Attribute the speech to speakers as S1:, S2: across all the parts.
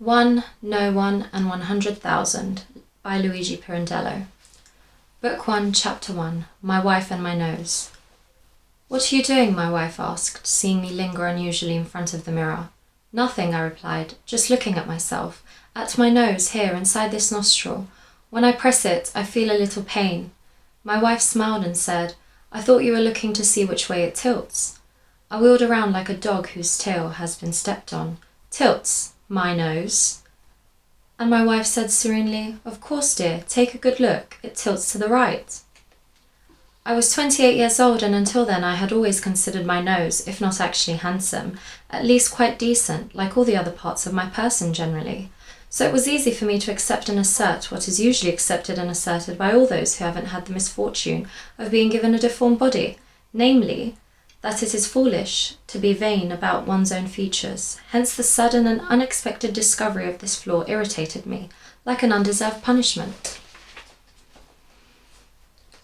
S1: One, No One, and 100,000 by Luigi Pirandello. Book 1, Chapter 1, My Wife and My Nose. What are you doing? My wife asked, seeing me linger unusually in front of the mirror. Nothing, I replied, just looking at myself, at my nose here inside this nostril. When I press it, I feel a little pain. My wife smiled and said, I thought you were looking to see which way it tilts. I wheeled around like a dog whose tail has been stepped on. Tilts, my nose. And my wife said serenely, Of course, dear, take a good look. It tilts to the right. I was 28 years old, and until then I had always considered my nose, if not actually handsome, at least quite decent, like all the other parts of my person generally. So it was easy for me to accept and assert what is usually accepted and asserted by all those who haven't had the misfortune of being given a deformed body, namely, that it is foolish to be vain about one's own features. Hence the sudden and unexpected discovery of this flaw irritated me, like an undeserved punishment.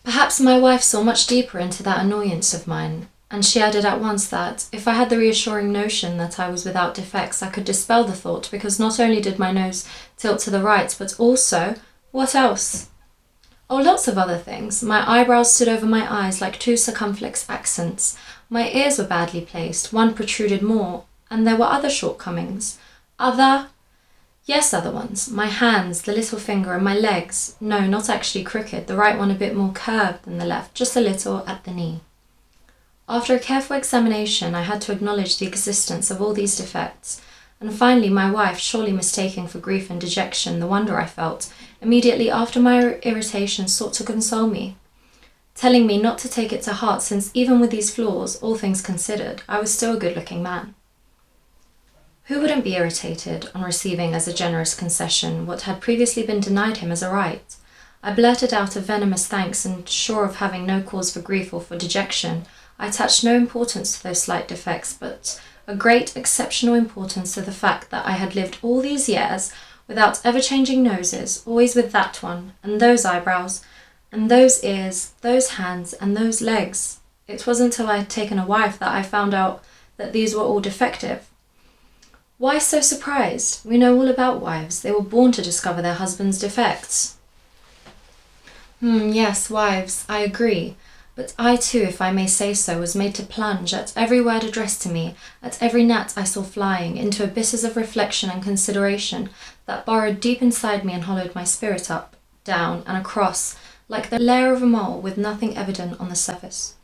S1: Perhaps my wife saw much deeper into that annoyance of mine, and she added at once that, if I had the reassuring notion that I was without defects, I could dispel the thought, because not only did my nose tilt to the right, but also, what else? Oh, lots of other things. My eyebrows stood over my eyes like two circumflex accents. My ears were badly placed, one protruded more, and there were other shortcomings. Yes, other ones. My hands, the little finger, and my legs. No, not actually crooked, the right one a bit more curved than the left, just a little at the knee. After a careful examination, I had to acknowledge the existence of all these defects, and finally my wife, surely mistaking for grief and dejection the wonder I felt, immediately after my irritation sought to console me, telling me not to take it to heart, since even with these flaws, all things considered, I was still a good-looking man. Who wouldn't be irritated on receiving as a generous concession what had previously been denied him as a right? I blurted out a venomous thanks, and sure of having no cause for grief or for dejection, I attached no importance to those slight defects, but a great exceptional importance to the fact that I had lived all these years without ever changing noses, always with that one, and those eyebrows, and those ears, those hands, and those legs. It wasn't until I had taken a wife that I found out that these were all defective. Why so surprised? We know all about wives. They were born to discover their husband's defects. Yes, wives, I agree. But I too, if I may say so, was made to plunge at every word addressed to me, at every gnat I saw flying, into abysses of reflection and consideration that burrowed deep inside me and hollowed my spirit up, down, and across, like the lair of a mole with nothing evident on the surface.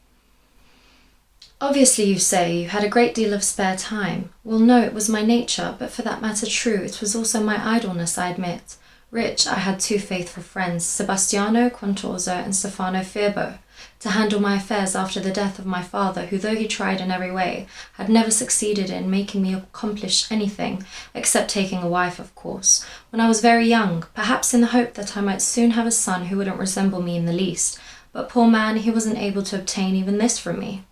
S1: Obviously, you say, you had a great deal of spare time. Well, no, it was my nature, but for that matter true, it was also my idleness, I admit. Rich, I had two faithful friends, Sebastiano Contorzo and Stefano Firbo, to handle my affairs after the death of my father, who, though he tried in every way, had never succeeded in making me accomplish anything, except taking a wife, of course, when I was very young, perhaps in the hope that I might soon have a son who wouldn't resemble me in the least, but poor man, he wasn't able to obtain even this from me.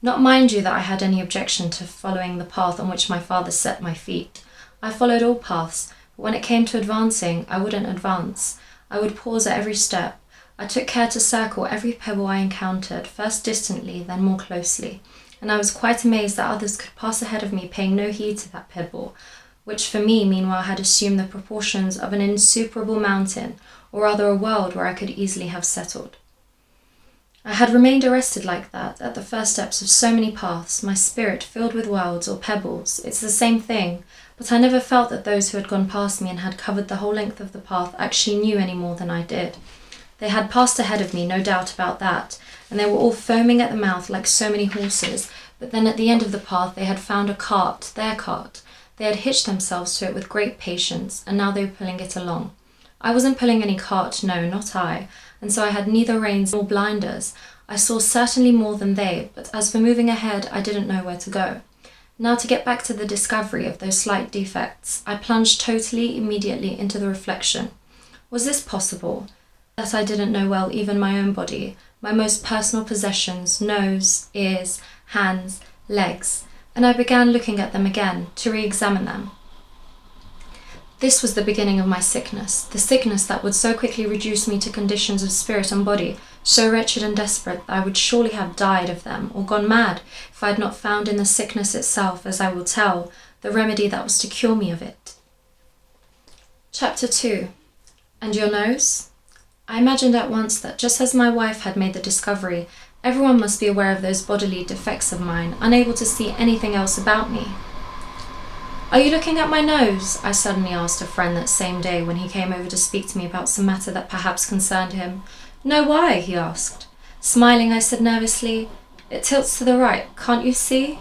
S1: Not mind you that I had any objection to following the path on which my father set my feet. I followed all paths, but when it came to advancing, I wouldn't advance. I would pause at every step. I took care to circle every pebble I encountered, first distantly, then more closely, and I was quite amazed that others could pass ahead of me paying no heed to that pebble, which for me meanwhile had assumed the proportions of an insuperable mountain, or rather a world where I could easily have settled. I had remained arrested like that at the first steps of so many paths, my spirit filled with worlds or pebbles. It's the same thing, but I never felt that those who had gone past me and had covered the whole length of the path actually knew any more than I did. They had passed ahead of me, no doubt about that, and they were all foaming at the mouth like so many horses, but then at the end of the path they had found a cart, their cart. They had hitched themselves to it with great patience, and now they were pulling it along. I wasn't pulling any cart, no, not I, and so I had neither reins nor blinders. I saw certainly more than they, but as for moving ahead, I didn't know where to go. Now to get back to the discovery of those slight defects, I plunged totally, immediately into the reflection. Was this possible? That I didn't know well even my own body, my most personal possessions, nose, ears, hands, legs, and I began looking at them again, to re-examine them. This was the beginning of my sickness, the sickness that would so quickly reduce me to conditions of spirit and body, so wretched and desperate that I would surely have died of them, or gone mad, if I had not found in the sickness itself, as I will tell, the remedy that was to cure me of it. Chapter 2. And your nose? I imagined at once that just as my wife had made the discovery, everyone must be aware of those bodily defects of mine, unable to see anything else about me. Are you looking at my nose? I suddenly asked a friend that same day when he came over to speak to me about some matter that perhaps concerned him. No, why? He asked. Smiling, I said nervously, It tilts to the right, can't you see?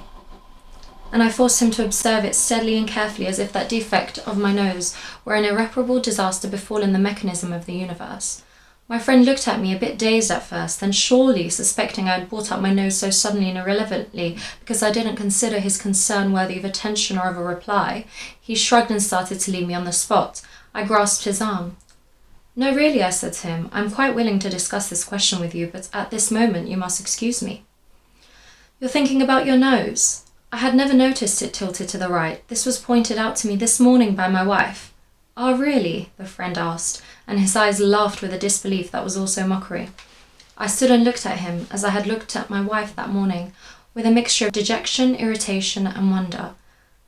S1: And I forced him to observe it steadily and carefully as if that defect of my nose were an irreparable disaster befallen the mechanism of the universe. My friend looked at me a bit dazed at first, then surely suspecting I had brought up my nose so suddenly and irrelevantly because I didn't consider his concern worthy of attention or of a reply, he shrugged and started to leave me on the spot. I grasped his arm. No, really, I said to him, I'm quite willing to discuss this question with you, but at this moment you must excuse me. You're thinking about your nose? I had never noticed it tilted to the right. This was pointed out to me this morning by my wife. Ah, really? The friend asked, and his eyes laughed with a disbelief that was also mockery. I stood and looked at him, as I had looked at my wife that morning, with a mixture of dejection, irritation, and wonder.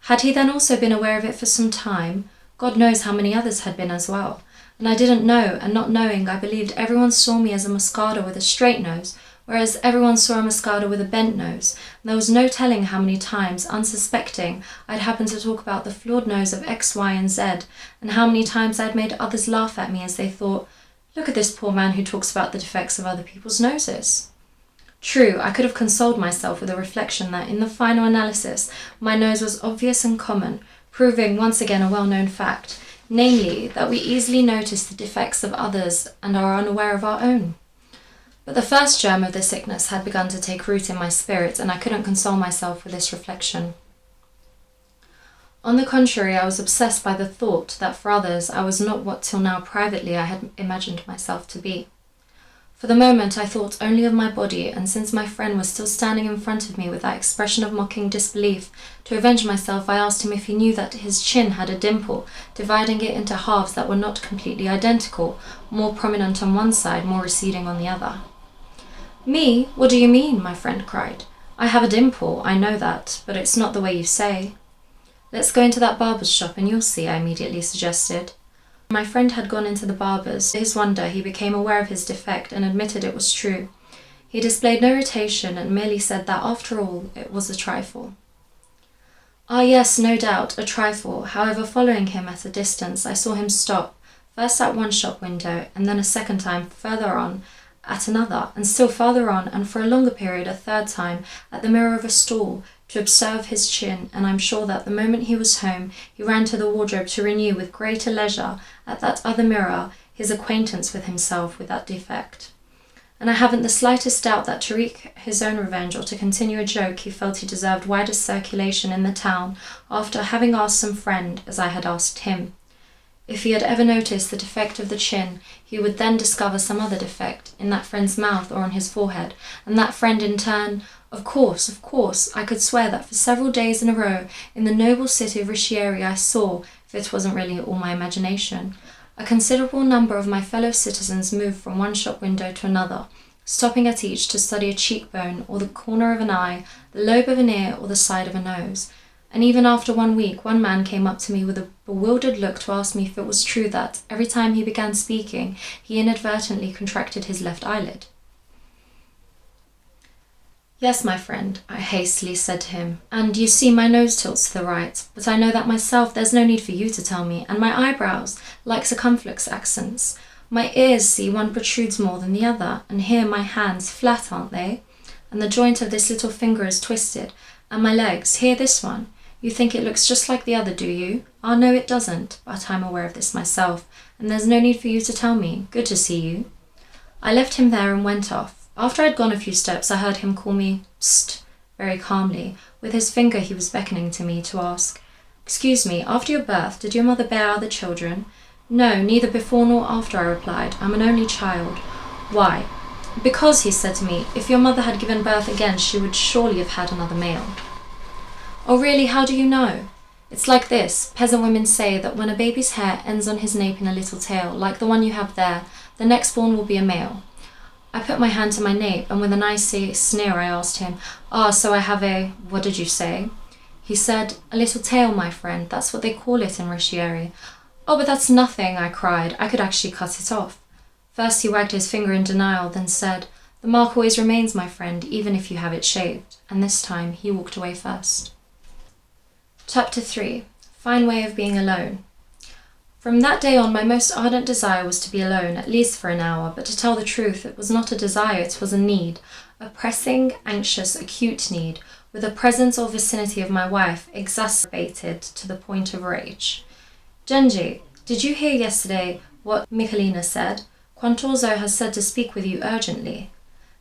S1: Had he then also been aware of it for some time? God knows how many others had been as well. And I didn't know, and not knowing, I believed everyone saw me as a Moscada with a straight nose, whereas everyone saw a Moscada with a bent nose, and there was no telling how many times, unsuspecting, I'd happened to talk about the flawed nose of X, Y, and Z, and how many times I'd made others laugh at me as they thought, look at this poor man who talks about the defects of other people's noses. True, I could have consoled myself with a reflection that, in the final analysis, my nose was obvious and common, proving once again a well-known fact, namely, that we easily notice the defects of others and are unaware of our own. But the first germ of the sickness had begun to take root in my spirit, and I couldn't console myself with this reflection. On the contrary, I was obsessed by the thought that for others I was not what till now privately I had imagined myself to be. For the moment I thought only of my body, and since my friend was still standing in front of me with that expression of mocking disbelief, to avenge myself I asked him if he knew that his chin had a dimple, dividing it into halves that were not completely identical, more prominent on one side, more receding on the other. Me? What do you mean? My friend cried. I have a dimple, I know that, but it's not the way you say. Let's go into that barber's shop and you'll see, I immediately suggested. My friend had gone into the barber's. To his wonder, he became aware of his defect and admitted it was true. He displayed no irritation and merely said that, after all, it was a trifle. Ah, yes, no doubt, a trifle. However, following him at a distance, I saw him stop, first at one shop window, and then a second time further on, at another, and still farther on, and for a longer period a third time, at the mirror of a stall, to observe his chin, and I'm sure that the moment he was home, he ran to the wardrobe to renew with greater leisure, at that other mirror, his acquaintance with himself with that defect. And I haven't the slightest doubt that to wreak his own revenge or to continue a joke, he felt he deserved wider circulation in the town, after having asked some friend, as I had asked him. If he had ever noticed the defect of the chin, he would then discover some other defect, in that friend's mouth or on his forehead, and that friend in turn, of course, I could swear that for several days in a row, in the noble city of Riccieri I saw, if it wasn't really all my imagination, a considerable number of my fellow citizens move from one shop window to another, stopping at each to study a cheekbone, or the corner of an eye, the lobe of an ear, or the side of a nose. And even after 1 week, one man came up to me with a bewildered look to ask me if it was true that, every time he began speaking, he inadvertently contracted his left eyelid. Yes, my friend, I hastily said to him, and you see my nose tilts to the right, but I know that myself, there's no need for you to tell me, and my eyebrows, like circumflex accents. My ears, see, one protrudes more than the other, and here my hands, flat, aren't they? And the joint of this little finger is twisted, and my legs, here this one. You think it looks just like the other, do you? Ah, no, it doesn't, but I'm aware of this myself, and there's no need for you to tell me. Good to see you. I left him there and went off. After I'd gone a few steps, I heard him call me, Psst, very calmly. With his finger he was beckoning to me to ask, Excuse me, after your birth, did your mother bear other children? No, neither before nor after, I replied. I'm an only child. Why? Because, he said to me, if your mother had given birth again, she would surely have had another male. Oh, really, how do you know? It's like this. Peasant women say that when a baby's hair ends on his nape in a little tail, like the one you have there, the next born will be a male. I put my hand to my nape, and with an icy sneer I asked him, Ah, so I have a, what did you say? He said, a little tail, my friend, that's what they call it in Riccieri. "Oh, but that's nothing," I cried. "I could actually cut it off." First he wagged his finger in denial, then said, "The mark always remains, my friend, even if you have it shaved." And this time he walked away first. Chapter 3. Fine Way of Being Alone. From that day on, my most ardent desire was to be alone, at least for an hour, but to tell the truth, it was not a desire, it was a need, a pressing, anxious, acute need, with the presence or vicinity of my wife exacerbated to the point of rage. "Genji, did you hear yesterday what Michalina said? Quantorzo has said to speak with you urgently."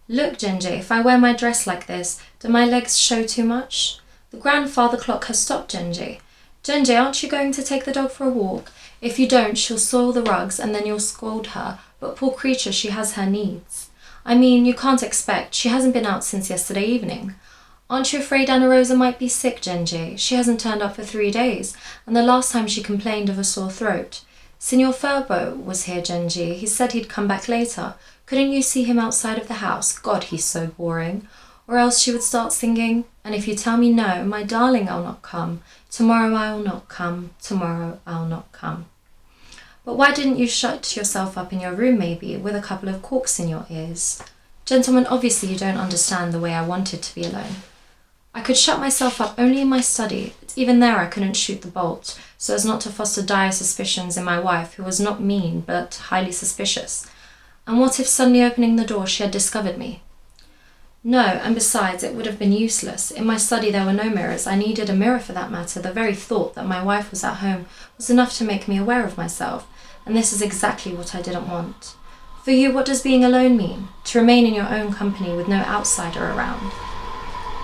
S1: "Look, Genji, if I wear my dress like this, do my legs show too much?" "The grandfather clock has stopped, Genji." "Genji, aren't you going to take the dog for a walk? If you don't, she'll soil the rugs and then you'll scold her, but poor creature, she has her needs. I mean, you can't expect, she hasn't been out since yesterday evening." "Aren't you afraid Anna Rosa might be sick, Genji? She hasn't turned up for 3 days, and the last time she complained of a sore throat." "Signor Furbo was here, Genji. He said he'd come back later. Couldn't you see him outside of the house? God, he's so boring." Or else she would start singing, "And if you tell me no, my darling, I'll not come. Tomorrow I will not come. Tomorrow I'll not come." "But why didn't you shut yourself up in your room, maybe, with a couple of corks in your ears?" "Gentlemen, obviously you don't understand the way I wanted to be alone. I could shut myself up only in my study, but even there I couldn't shoot the bolt, so as not to foster dire suspicions in my wife, who was not mean, but highly suspicious. And what if suddenly opening the door she had discovered me? No, and besides, it would have been useless. In my study there were no mirrors. I needed a mirror for that matter. The very thought that my wife was at home was enough to make me aware of myself, and this is exactly what I didn't want. For you, what does being alone mean? To remain in your own company with no outsider around.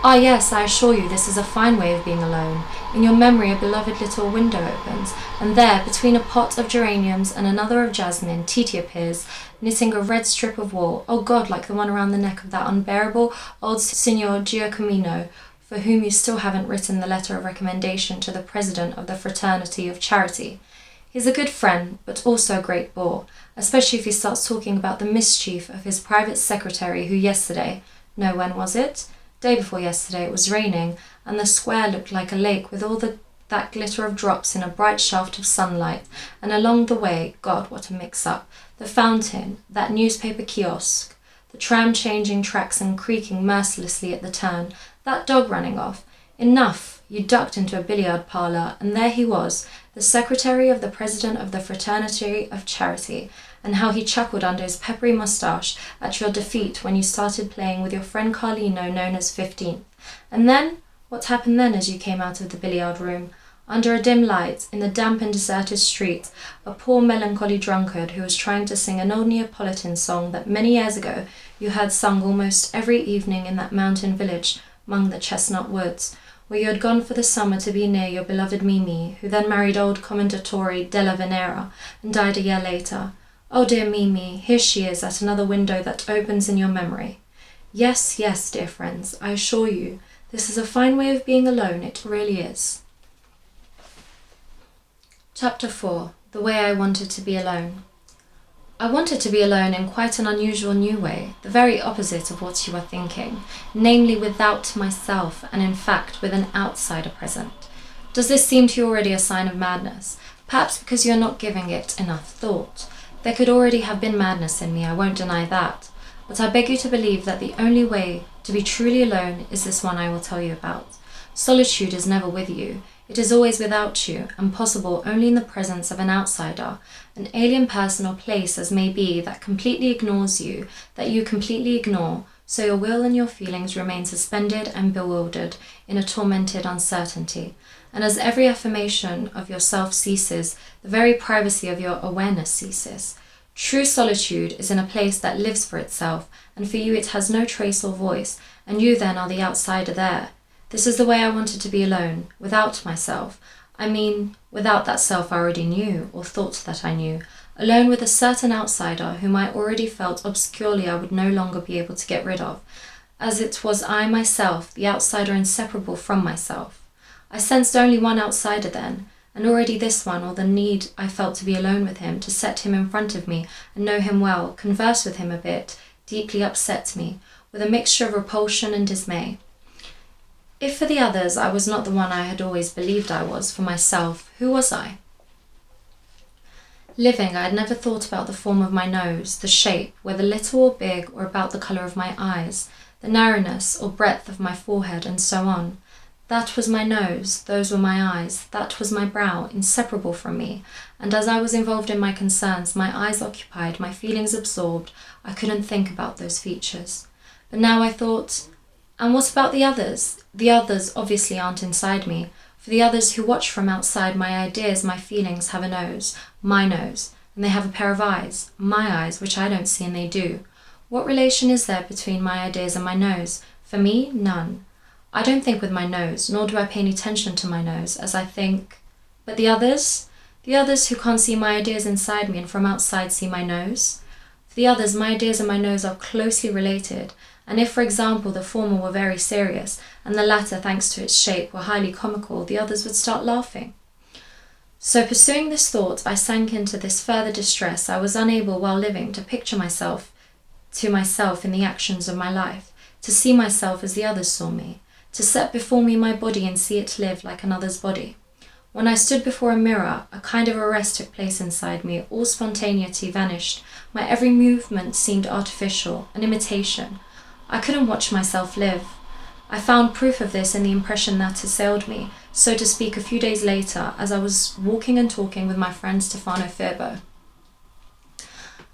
S1: Ah yes, I assure you this is a fine way of being alone. In your memory a beloved little window opens, and there, between a pot of geraniums and another of jasmine, Titi appears, knitting a red strip of wool, oh God, like the one around the neck of that unbearable old Signor Giacomino, for whom you still haven't written the letter of recommendation to the president of the Fraternity of Charity. He's a good friend, but also a great bore, especially if he starts talking about the mischief of his private secretary who yesterday, no, when was it? Day before yesterday, it was raining, and the square looked like a lake with all that glitter of drops in a bright shaft of sunlight, and along the way, God, what a mix-up, the fountain, that newspaper kiosk, the tram changing tracks and creaking mercilessly at the turn, that dog running off. Enough! You ducked into a billiard parlour, and there he was, the secretary of the president of the Fraternity of Charity, and how he chuckled under his peppery moustache at your defeat when you started playing with your friend Carlino, known as 15th. And then? What happened then as you came out of the billiard room? Under a dim light, in the damp and deserted street, a poor melancholy drunkard who was trying to sing an old Neapolitan song that many years ago you heard sung almost every evening in that mountain village among the chestnut woods, where you had gone for the summer to be near your beloved Mimi, who then married old Commendatore della Venera and died a year later. Oh dear Mimi, here she is at another window that opens in your memory. Yes, yes, dear friends, I assure you, this is a fine way of being alone, it really is. Chapter 4. The Way I Wanted to Be Alone. I wanted to be alone in quite an unusual new way, the very opposite of what you are thinking, namely without myself, and in fact with an outsider present. Does this seem to you already a sign of madness? Perhaps because you are not giving it enough thought. There could already have been madness in me, I won't deny that, but I beg you to believe that the only way to be truly alone is this one I will tell you about. Solitude is never with you. It is always without you, and possible only in the presence of an outsider, an alien person or place as may be that completely ignores you, that you completely ignore, so your will and your feelings remain suspended and bewildered in a tormented uncertainty. And as every affirmation of yourself ceases, the very privacy of your awareness ceases. True solitude is in a place that lives for itself, and for you it has no trace or voice, and you then are the outsider there. This is the way I wanted to be alone, without myself. I mean, without that self I already knew, or thought that I knew. Alone with a certain outsider whom I already felt obscurely I would no longer be able to get rid of, as it was I myself, the outsider inseparable from myself. I sensed only one outsider then, and already this one, or the need I felt to be alone with him, to set him in front of me and know him well, converse with him a bit, deeply upset me, with a mixture of repulsion and dismay. If for the others I was not the one I had always believed I was, for myself, who was I? Living, I had never thought about the form of my nose, the shape, whether little or big, or about the colour of my eyes, the narrowness or breadth of my forehead, and so on. That was my nose, those were my eyes, that was my brow, inseparable from me, and as I was involved in my concerns, my eyes occupied, my feelings absorbed, I couldn't think about those features. But now I thought, and what about the others? The others obviously aren't inside me. For the others who watch from outside my ideas, my feelings, have a nose, my nose, and they have a pair of eyes, my eyes, which I don't see and they do. What relation is there between my ideas and my nose? For me, none. I don't think with my nose, nor do I pay any attention to my nose, as I think. But the others? The others who can't see my ideas inside me and from outside see my nose? For the others, my ideas and my nose are closely related, and if, for example, the former were very serious, and the latter, thanks to its shape, were highly comical, the others would start laughing. So pursuing this thought, I sank into this further distress. I was unable, while living, to picture myself in the actions of my life, to see myself as the others saw me, to set before me my body and see it live like another's body. When I stood before a mirror, a kind of arrest took place inside me, all spontaneity vanished, my every movement seemed artificial, an imitation. I couldn't watch myself live. I found proof of this in the impression that assailed me, so to speak, a few days later, as I was walking and talking with my friend Stefano Firbo.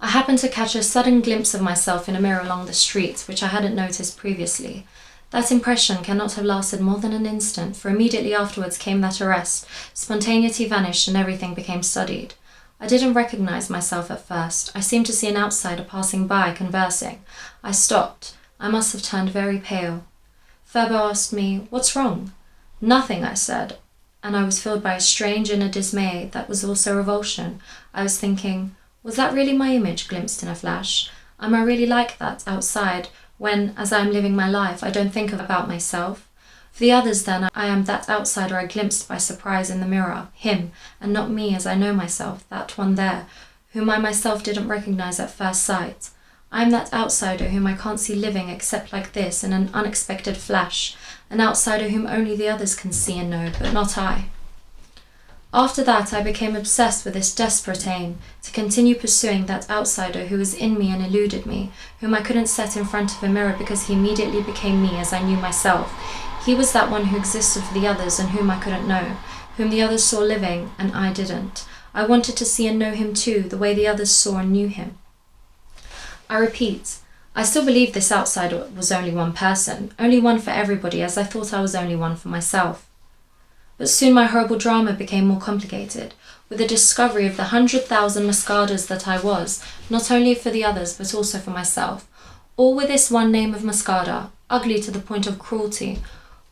S1: I happened to catch a sudden glimpse of myself in a mirror along the street, which I hadn't noticed previously. That impression cannot have lasted more than an instant, for immediately afterwards came that arrest. Spontaneity vanished and everything became studied. I didn't recognize myself at first. I seemed to see an outsider passing by, conversing. I stopped. I must have turned very pale. Ferbo asked me, "What's wrong?" "Nothing," I said, and I was filled by a strange inner dismay that was also revulsion. I was thinking, was that really my image glimpsed in a flash? Am I really like that outside when, as I am living my life, I don't think about myself? For the others, then, I am that outsider I glimpsed by surprise in the mirror, him, and not me as I know myself, that one there, whom I myself didn't recognize at first sight. I am that outsider whom I can't see living except like this in an unexpected flash, an outsider whom only the others can see and know, but not I. After that, I became obsessed with this desperate aim, to continue pursuing that outsider who was in me and eluded me, whom I couldn't set in front of a mirror because he immediately became me as I knew myself. He was that one who existed for the others and whom I couldn't know, whom the others saw living and I didn't. I wanted to see and know him too, the way the others saw and knew him. I repeat, I still believed this outsider was only one person, only one for everybody, as I thought I was only one for myself. But soon my horrible drama became more complicated, with the discovery of the 100,000 mascadas that I was, not only for the others but also for myself, all with this one name of mascada, ugly to the point of cruelty,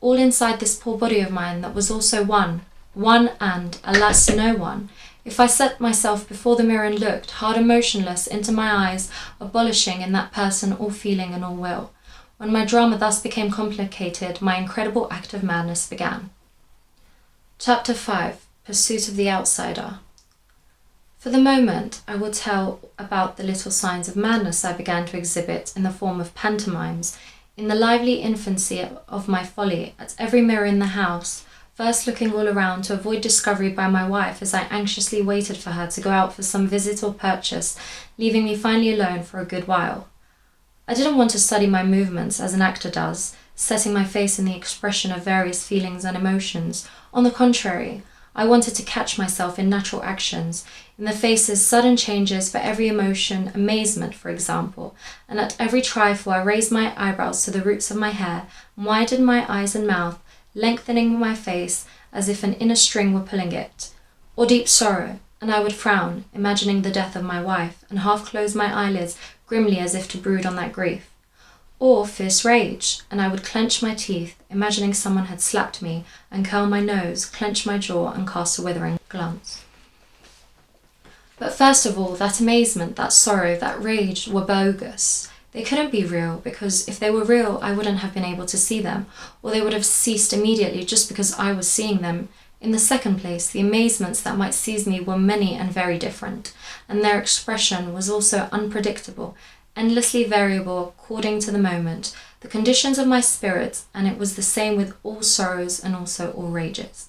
S1: all inside this poor body of mine that was also one and, alas, no one. If I set myself before the mirror and looked, hard and motionless, into my eyes, abolishing in that person all feeling and all will. When my drama thus became complicated, my incredible act of madness began. Chapter 5. Pursuit of the Outsider. For the moment, I will tell about the little signs of madness I began to exhibit in the form of pantomimes, in the lively infancy of my folly, at every mirror in the house, first looking all around to avoid discovery by my wife as I anxiously waited for her to go out for some visit or purchase, leaving me finally alone for a good while. I didn't want to study my movements as an actor does, setting my face in the expression of various feelings and emotions. On the contrary, I wanted to catch myself in natural actions, in the face's sudden changes for every emotion, amazement, for example, and at every trifle I raised my eyebrows to the roots of my hair, and widened my eyes and mouth, lengthening my face as if an inner string were pulling it, or deep sorrow, and I would frown, imagining the death of my wife, and half close my eyelids grimly as if to brood on that grief, or fierce rage, and I would clench my teeth, imagining someone had slapped me, and curl my nose, clench my jaw, and cast a withering glance. But first of all, that amazement, that sorrow, that rage were bogus. They couldn't be real, because if they were real, I wouldn't have been able to see them, or they would have ceased immediately just because I was seeing them. In the second place, the amazements that might seize me were many and very different, and their expression was also unpredictable, endlessly variable according to the moment, the conditions of my spirit, and it was the same with all sorrows and also all rages.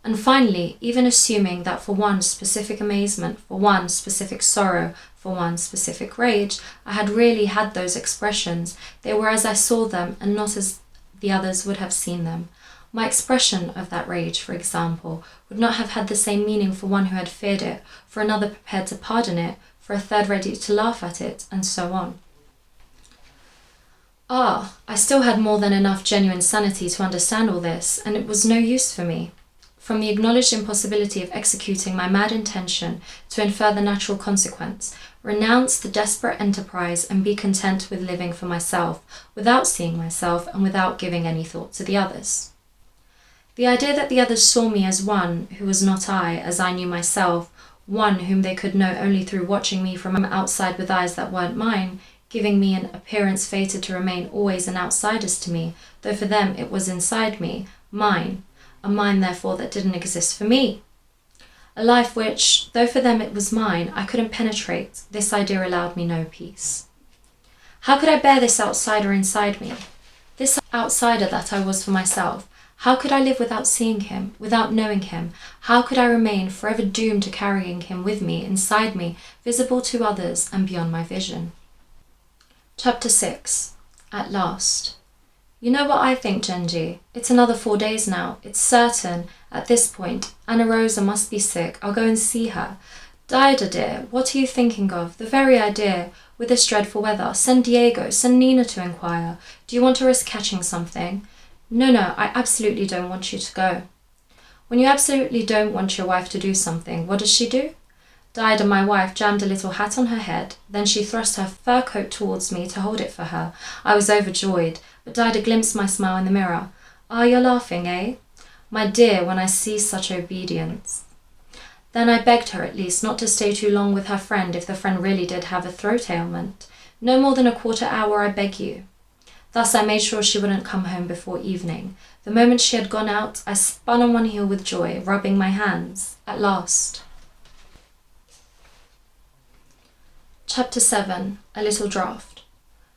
S1: And finally, even assuming that for one specific amazement, for one specific sorrow, for one specific rage, I had really had those expressions, they were as I saw them and not as the others would have seen them. My expression of that rage, for example, would not have had the same meaning for one who had feared it, for another prepared to pardon it, for a third ready to laugh at it, and so on. I still had more than enough genuine sanity to understand all this, and it was no use for me. From the acknowledged impossibility of executing my mad intention to infer the natural consequence, renounce the desperate enterprise and be content with living for myself, without seeing myself and without giving any thought to the others. The idea that the others saw me as one who was not I, as I knew myself, one whom they could know only through watching me from outside with eyes that weren't mine, giving me an appearance fated to remain always an outsider's to me, though for them it was inside me, mine, a mind therefore that didn't exist for me. A life which, though for them it was mine, I couldn't penetrate, this idea allowed me no peace. How could I bear this outsider inside me? This outsider that I was for myself. How could I live without seeing him, without knowing him? How could I remain forever doomed to carrying him with me, inside me, visible to others and beyond my vision? Chapter 6. At last. You know what I think, Genji? It's another 4 days now. It's certain. At this point, Anna Rosa must be sick. I'll go and see her. Dido, dear, what are you thinking of? The very idea. With this dreadful weather. Send Diego. Send Nina to inquire. Do you want to risk catching something? No, I absolutely don't want you to go. When you absolutely don't want your wife to do something, what does she do? Dido, my wife, jammed a little hat on her head. Then she thrust her fur coat towards me to hold it for her. I was overjoyed, but Dido glimpsed my smile in the mirror. You're laughing, eh? My dear, when I see such obedience. Then I begged her, at least, not to stay too long with her friend if the friend really did have a throat ailment. No more than a quarter-hour, I beg you. Thus I made sure she wouldn't come home before evening. The moment she had gone out, I spun on one heel with joy, rubbing my hands. At last. Chapter 7. A Little Draught.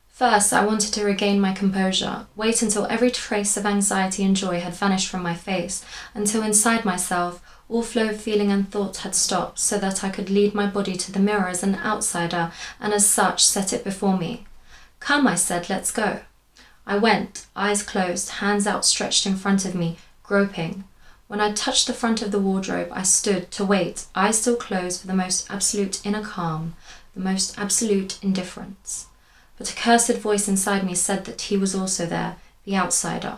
S1: First, I wanted to regain my composure, wait until every trace of anxiety and joy had vanished from my face, until inside myself all flow of feeling and thought had stopped, so that I could lead my body to the mirror as an outsider, and as such set it before me. Come, I said, let's go. I went, eyes closed, hands outstretched in front of me, groping. When I touched the front of the wardrobe, I stood to wait, eyes still closed, for the most absolute inner calm, the most absolute indifference. But a cursed voice inside me said that he was also there, the outsider.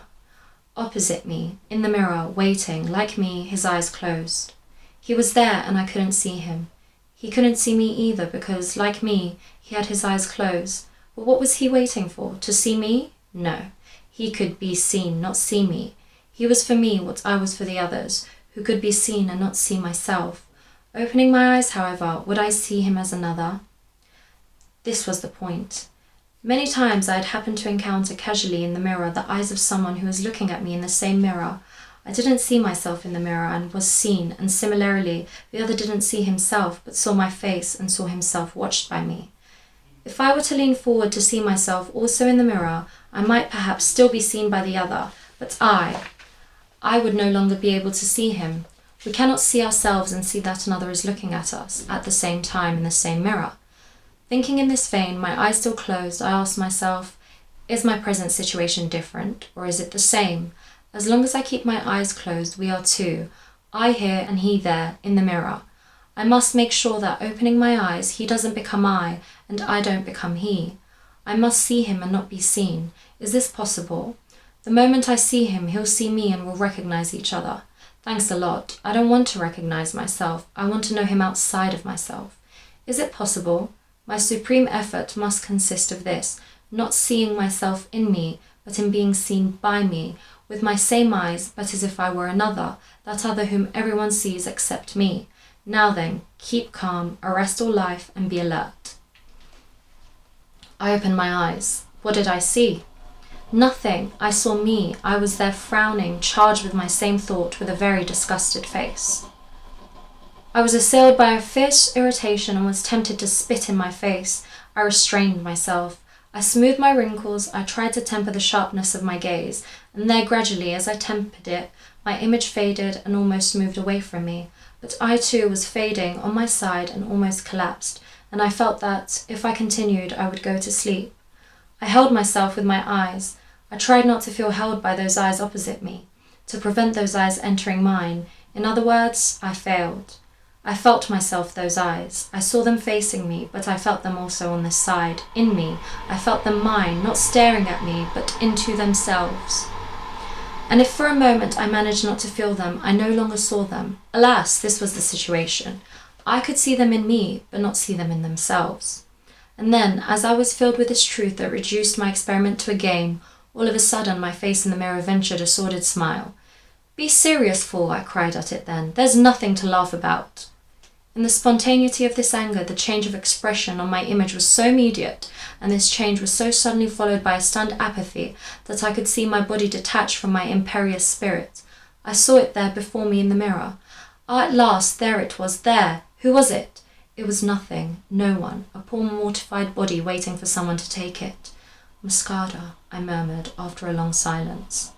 S1: Opposite me, in the mirror, waiting, like me, his eyes closed. He was there and I couldn't see him. He couldn't see me either because, like me, he had his eyes closed. But what was he waiting for? To see me? No. He could be seen, not see me. He was for me what I was for the others, who could be seen and not see myself. Opening my eyes, however, would I see him as another? This was the point. Many times I had happened to encounter casually in the mirror the eyes of someone who was looking at me in the same mirror. I didn't see myself in the mirror and was seen, and similarly, the other didn't see himself but saw my face and saw himself watched by me. If I were to lean forward to see myself also in the mirror, I might perhaps still be seen by the other, but I would no longer be able to see him. We cannot see ourselves and see that another is looking at us at the same time in the same mirror. Thinking in this vein, my eyes still closed, I asked myself, is my present situation different, or is it the same? As long as I keep my eyes closed, we are two, I here and he there, in the mirror. I must make sure that opening my eyes, he doesn't become I, and I don't become he. I must see him and not be seen. Is this possible? The moment I see him, he'll see me and we'll recognize each other. Thanks a lot. I don't want to recognize myself. I want to know him outside of myself. Is it possible? My supreme effort must consist of this, not seeing myself in me, but in being seen by me, with my same eyes, but as if I were another, that other whom everyone sees except me. Now then, keep calm, arrest all life, and be alert. I opened my eyes. What did I see? Nothing. I saw me. I was there frowning, charged with my same thought, with a very disgusted face. I was assailed by a fierce irritation and was tempted to spit in my face. I restrained myself. I smoothed my wrinkles. I tried to temper the sharpness of my gaze, and there gradually, as I tempered it, My image faded and almost moved away from me, but I too was fading on my side and almost collapsed, and I felt that, if I continued, I would go to sleep. I held myself with my eyes. I tried not to feel held by those eyes opposite me, to prevent those eyes entering mine. In other words, I failed. I felt myself those eyes. I saw them facing me, but I felt them also on this side, in me. I felt them mine, not staring at me, but into themselves. And if for a moment I managed not to feel them, I no longer saw them. Alas, this was the situation. I could see them in me, but not see them in themselves. And then, as I was filled with this truth that reduced my experiment to a game, all of a sudden my face in the mirror ventured a sordid smile. "Be serious, fool," I cried at it then. "There's nothing to laugh about." In the spontaneity of this anger, the change of expression on my image was so immediate, and this change was so suddenly followed by a stunned apathy, that I could see my body detached from my imperious spirit. I saw it there before me in the mirror. Ah, at last, there it was, there! Who was it? It was nothing, no one, a poor mortified body waiting for someone to take it. "Moscada," I murmured after a long silence.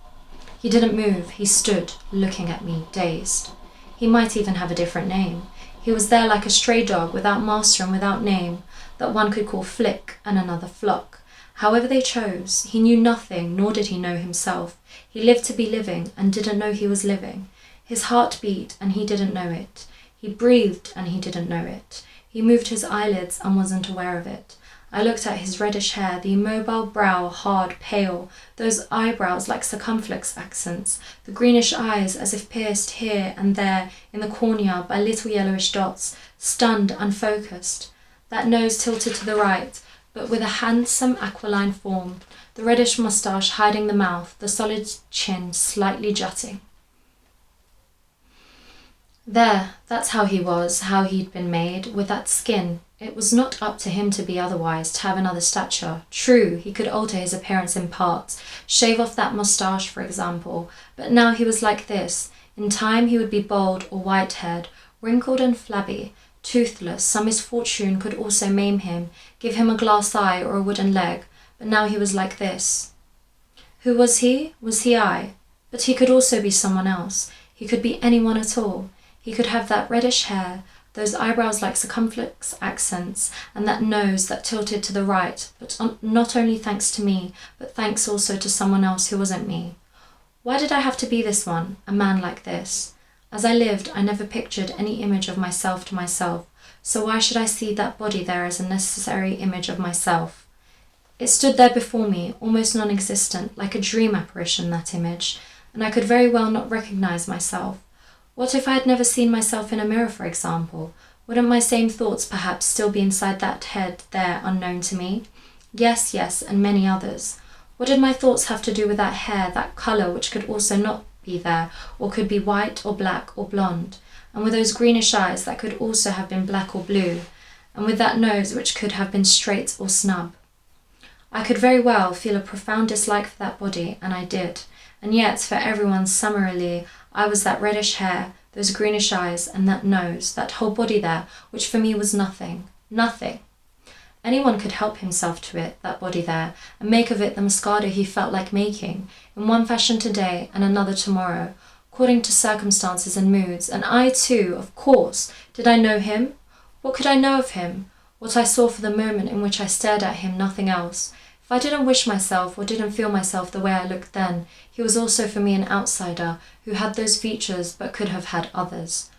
S1: He didn't move. He stood, looking at me, dazed. He might even have a different name. He was there like a stray dog, without master and without name, that one could call Flick and another Flock. However they chose, he knew nothing, nor did he know himself. He lived to be living, and didn't know he was living. His heart beat, and he didn't know it. He breathed, and he didn't know it. He moved his eyelids, and wasn't aware of it. I looked at his reddish hair, the immobile brow, hard, pale, those eyebrows like circumflex accents, the greenish eyes as if pierced here and there in the cornea by little yellowish dots, stunned, unfocused. That nose tilted to the right, but with a handsome aquiline form, the reddish moustache hiding the mouth, the solid chin slightly jutting. There, that's how he was, how he'd been made, with that skin. It was not up to him to be otherwise, to have another stature. True, he could alter his appearance in parts, shave off that moustache, for example, but now he was like this. In time he would be bald or white-haired, wrinkled and flabby, toothless. Some misfortune could also maim him, give him a glass eye or a wooden leg, but now he was like this. Who was he? Was he I? But he could also be someone else. He could be anyone at all. He could have that reddish hair, those eyebrows like circumflex accents, and that nose that tilted to the right, but not only thanks to me, but thanks also to someone else who wasn't me. Why did I have to be this one, a man like this? As I lived, I never pictured any image of myself to myself, so why should I see that body there as a necessary image of myself? It stood there before me, almost non-existent, like a dream apparition, that image, and I could very well not recognize myself. What if I had never seen myself in a mirror, for example? Wouldn't my same thoughts perhaps still be inside that head there, unknown to me? Yes, and many others. What did my thoughts have to do with that hair, that colour which could also not be there, or could be white or black or blonde, and with those greenish eyes that could also have been black or blue, and with that nose which could have been straight or snub? I could very well feel a profound dislike for that body, and I did, and yet for everyone summarily I was that reddish hair, those greenish eyes, and that nose, that whole body there, which for me was nothing. Nothing. Anyone could help himself to it, that body there, and make of it the Moscada he felt like making, in one fashion today and another tomorrow, according to circumstances and moods, and I too, of course. Did I know him? What could I know of him? What I saw for the moment in which I stared at him, nothing else. If I didn't wish myself or didn't feel myself the way I looked then, he was also for me an outsider who had those features but could have had others.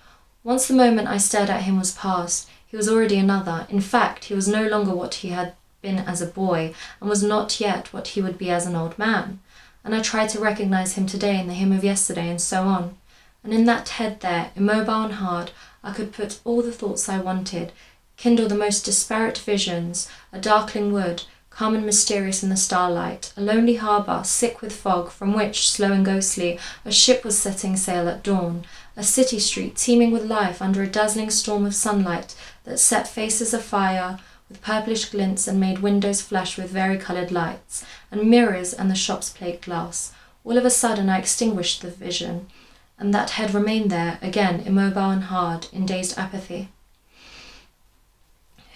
S1: Once the moment I stared at him was past, he was already another. In fact, he was no longer what he had been as a boy, and was not yet what he would be as an old man. And I tried to recognize him today in the him of yesterday, and so on. And in that head there, immobile and hard, I could put all the thoughts I wanted, kindle the most disparate visions, a darkling wood, calm and mysterious in the starlight, a lonely harbour, sick with fog, from which, slow and ghostly, a ship was setting sail at dawn, a city street teeming with life under a dazzling storm of sunlight that set faces afire with purplish glints and made windows flash with vari-coloured lights, and mirrors and the shop's plate glass. All of a sudden I extinguished the vision, and that head remained there, again immobile and hard, in dazed apathy.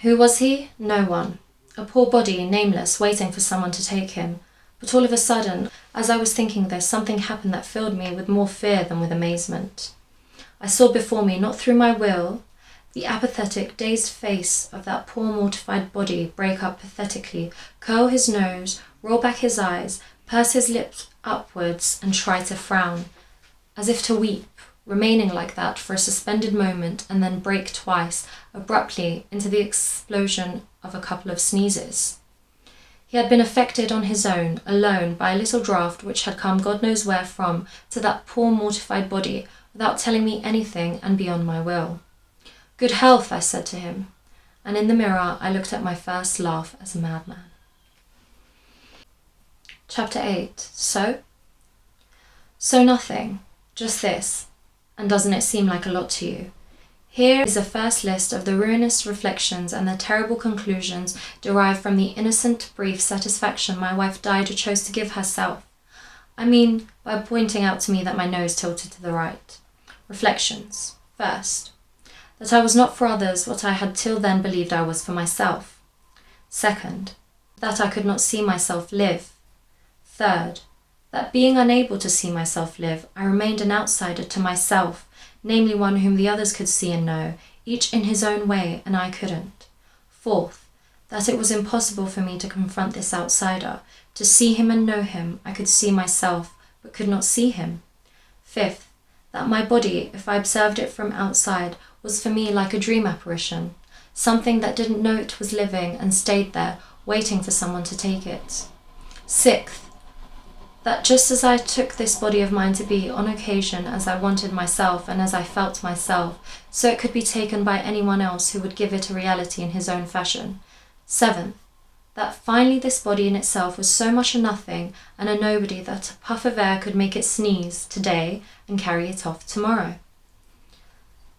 S1: Who was he? No one. A poor body, nameless, waiting for someone to take him. But all of a sudden, as I was thinking this, something happened that filled me with more fear than with amazement. I saw before me, not through my will, the apathetic, dazed face of that poor mortified body break up pathetically, curl his nose, roll back his eyes, purse his lips upwards and try to frown, as if to weep, remaining like that for a suspended moment and then break twice, abruptly, into the explosion of a couple of sneezes. He had been affected on his own, alone, by a little draught which had come God knows where from to that poor mortified body, without telling me anything and beyond my will. "Good health," I said to him, and in the mirror I looked at my first laugh as a madman. Chapter 8. So nothing, just this, and doesn't it seem like a lot to you? Here is a first list of the ruinous reflections and the terrible conclusions derived from the innocent, brief satisfaction my wife died or chose to give herself. I mean, by pointing out to me that my nose tilted to the right. Reflections. First, that I was not for others what I had till then believed I was for myself. Second, that I could not see myself live. Third, that being unable to see myself live, I remained an outsider to myself, namely one whom the others could see and know, each in his own way, and I couldn't. Fourth, that it was impossible for me to confront this outsider, to see him and know him. I could see myself, but could not see him. Fifth, that my body, if I observed it from outside, was for me like a dream apparition, something that didn't know it was living and stayed there, waiting for someone to take it. Sixth, that just as I took this body of mine to be, on occasion, as I wanted myself and as I felt myself, so it could be taken by anyone else who would give it a reality in his own fashion. Seventh, that finally this body in itself was so much a nothing and a nobody that a puff of air could make it sneeze today and carry it off tomorrow.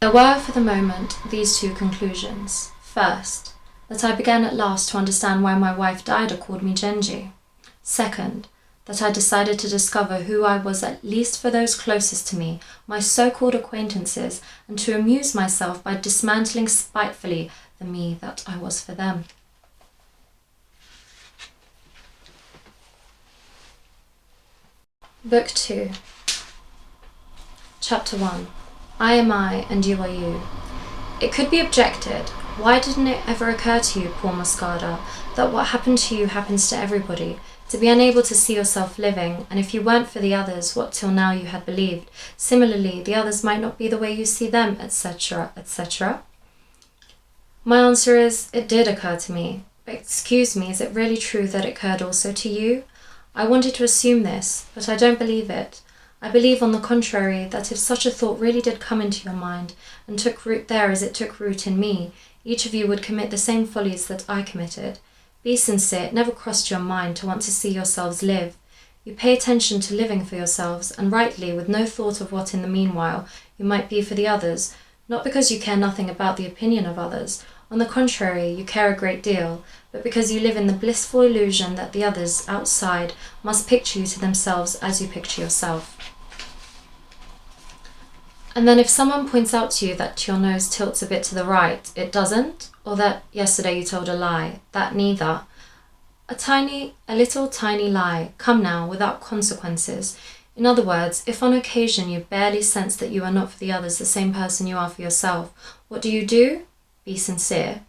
S1: There were, for the moment, these two conclusions. First, that I began at last to understand why my wife died or called me Genji. Second, that I decided to discover who I was, at least for those closest to me, my so-called acquaintances, and to amuse myself by dismantling spitefully the me that I was for them. Book 2. Chapter 1. I am I, and you are you. It could be objected, why didn't it ever occur to you, poor Moscada, that what happened to you happens to everybody, to be unable to see yourself living, and if you weren't for the others, what till now you had believed, similarly the others might not be the way you see them, etc., etc.? My answer is, it did occur to me. But excuse me, is it really true that it occurred also to you? I wanted to assume this, but I don't believe it. I believe, on the contrary, that if such a thought really did come into your mind, and took root there as it took root in me, each of you would commit the same follies that I committed. Be sincere, it never crossed your mind to want to see yourselves live. You pay attention to living for yourselves, and rightly, with no thought of what in the meanwhile you might be for the others, not because you care nothing about the opinion of others. On the contrary, you care a great deal, but because you live in the blissful illusion that the others, outside, must picture you to themselves as you picture yourself. And then if someone points out to you that your nose tilts a bit to the right, it doesn't, or that yesterday you told a lie, that neither. A little tiny lie, come now, without consequences. In other words, if on occasion you barely sense that you are not for the others the same person you are for yourself, what do? Be sincere.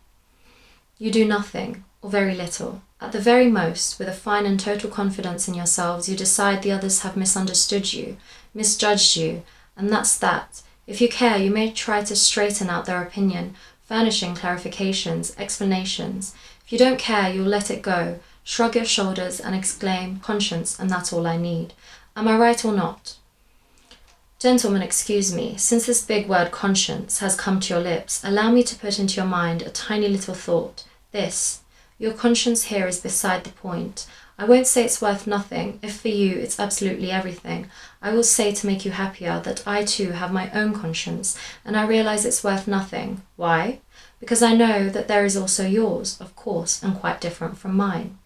S1: You do nothing, or very little. At the very most, with a fine and total confidence in yourselves, you decide the others have misunderstood you, misjudged you, and that's that. If you care, you may try to straighten out their opinion, furnishing clarifications, explanations. If you don't care, you'll let it go, shrug your shoulders and exclaim, conscience, and that's all I need. Am I right or not? Gentlemen, excuse me, since this big word conscience has come to your lips, allow me to put into your mind a tiny little thought. This. Your conscience here is beside the point. I won't say it's worth nothing. If for you it's absolutely everything, I will say, to make you happier, that I too have my own conscience, and I realize it's worth nothing. Why? Because I know that there is also yours, of course, and quite different from mine.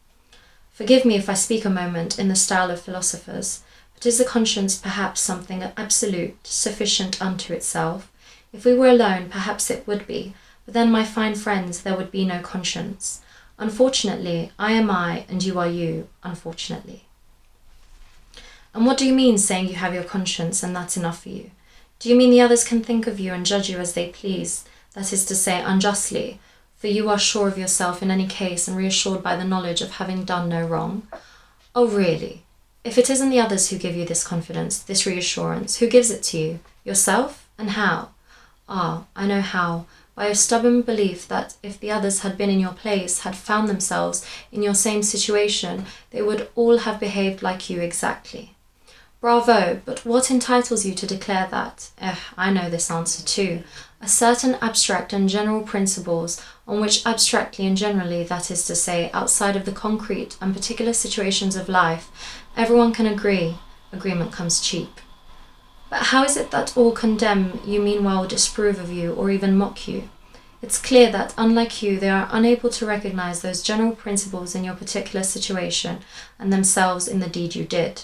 S1: Forgive me if I speak a moment in the style of philosophers, but is the conscience perhaps something absolute, sufficient unto itself? If we were alone, perhaps it would be, but then, my fine friends, there would be no conscience. Unfortunately, I am I, and you are you, unfortunately. And what do you mean saying you have your conscience and that's enough for you? Do you mean the others can think of you and judge you as they please, that is to say, unjustly, for you are sure of yourself in any case and reassured by the knowledge of having done no wrong? Oh, really? If it isn't the others who give you this confidence, this reassurance, who gives it to you? Yourself? And how? Ah, I know how. By a stubborn belief that if the others had been in your place, had found themselves in your same situation, they would all have behaved like you exactly. Bravo, but what entitles you to declare that? I know this answer too. A certain abstract and general principles on which abstractly and generally, that is to say, outside of the concrete and particular situations of life, everyone can agree. Agreement comes cheap. But how is it that all condemn you meanwhile disapprove of you or even mock you? It's clear that, unlike you, they are unable to recognize those general principles in your particular situation and themselves in the deed you did.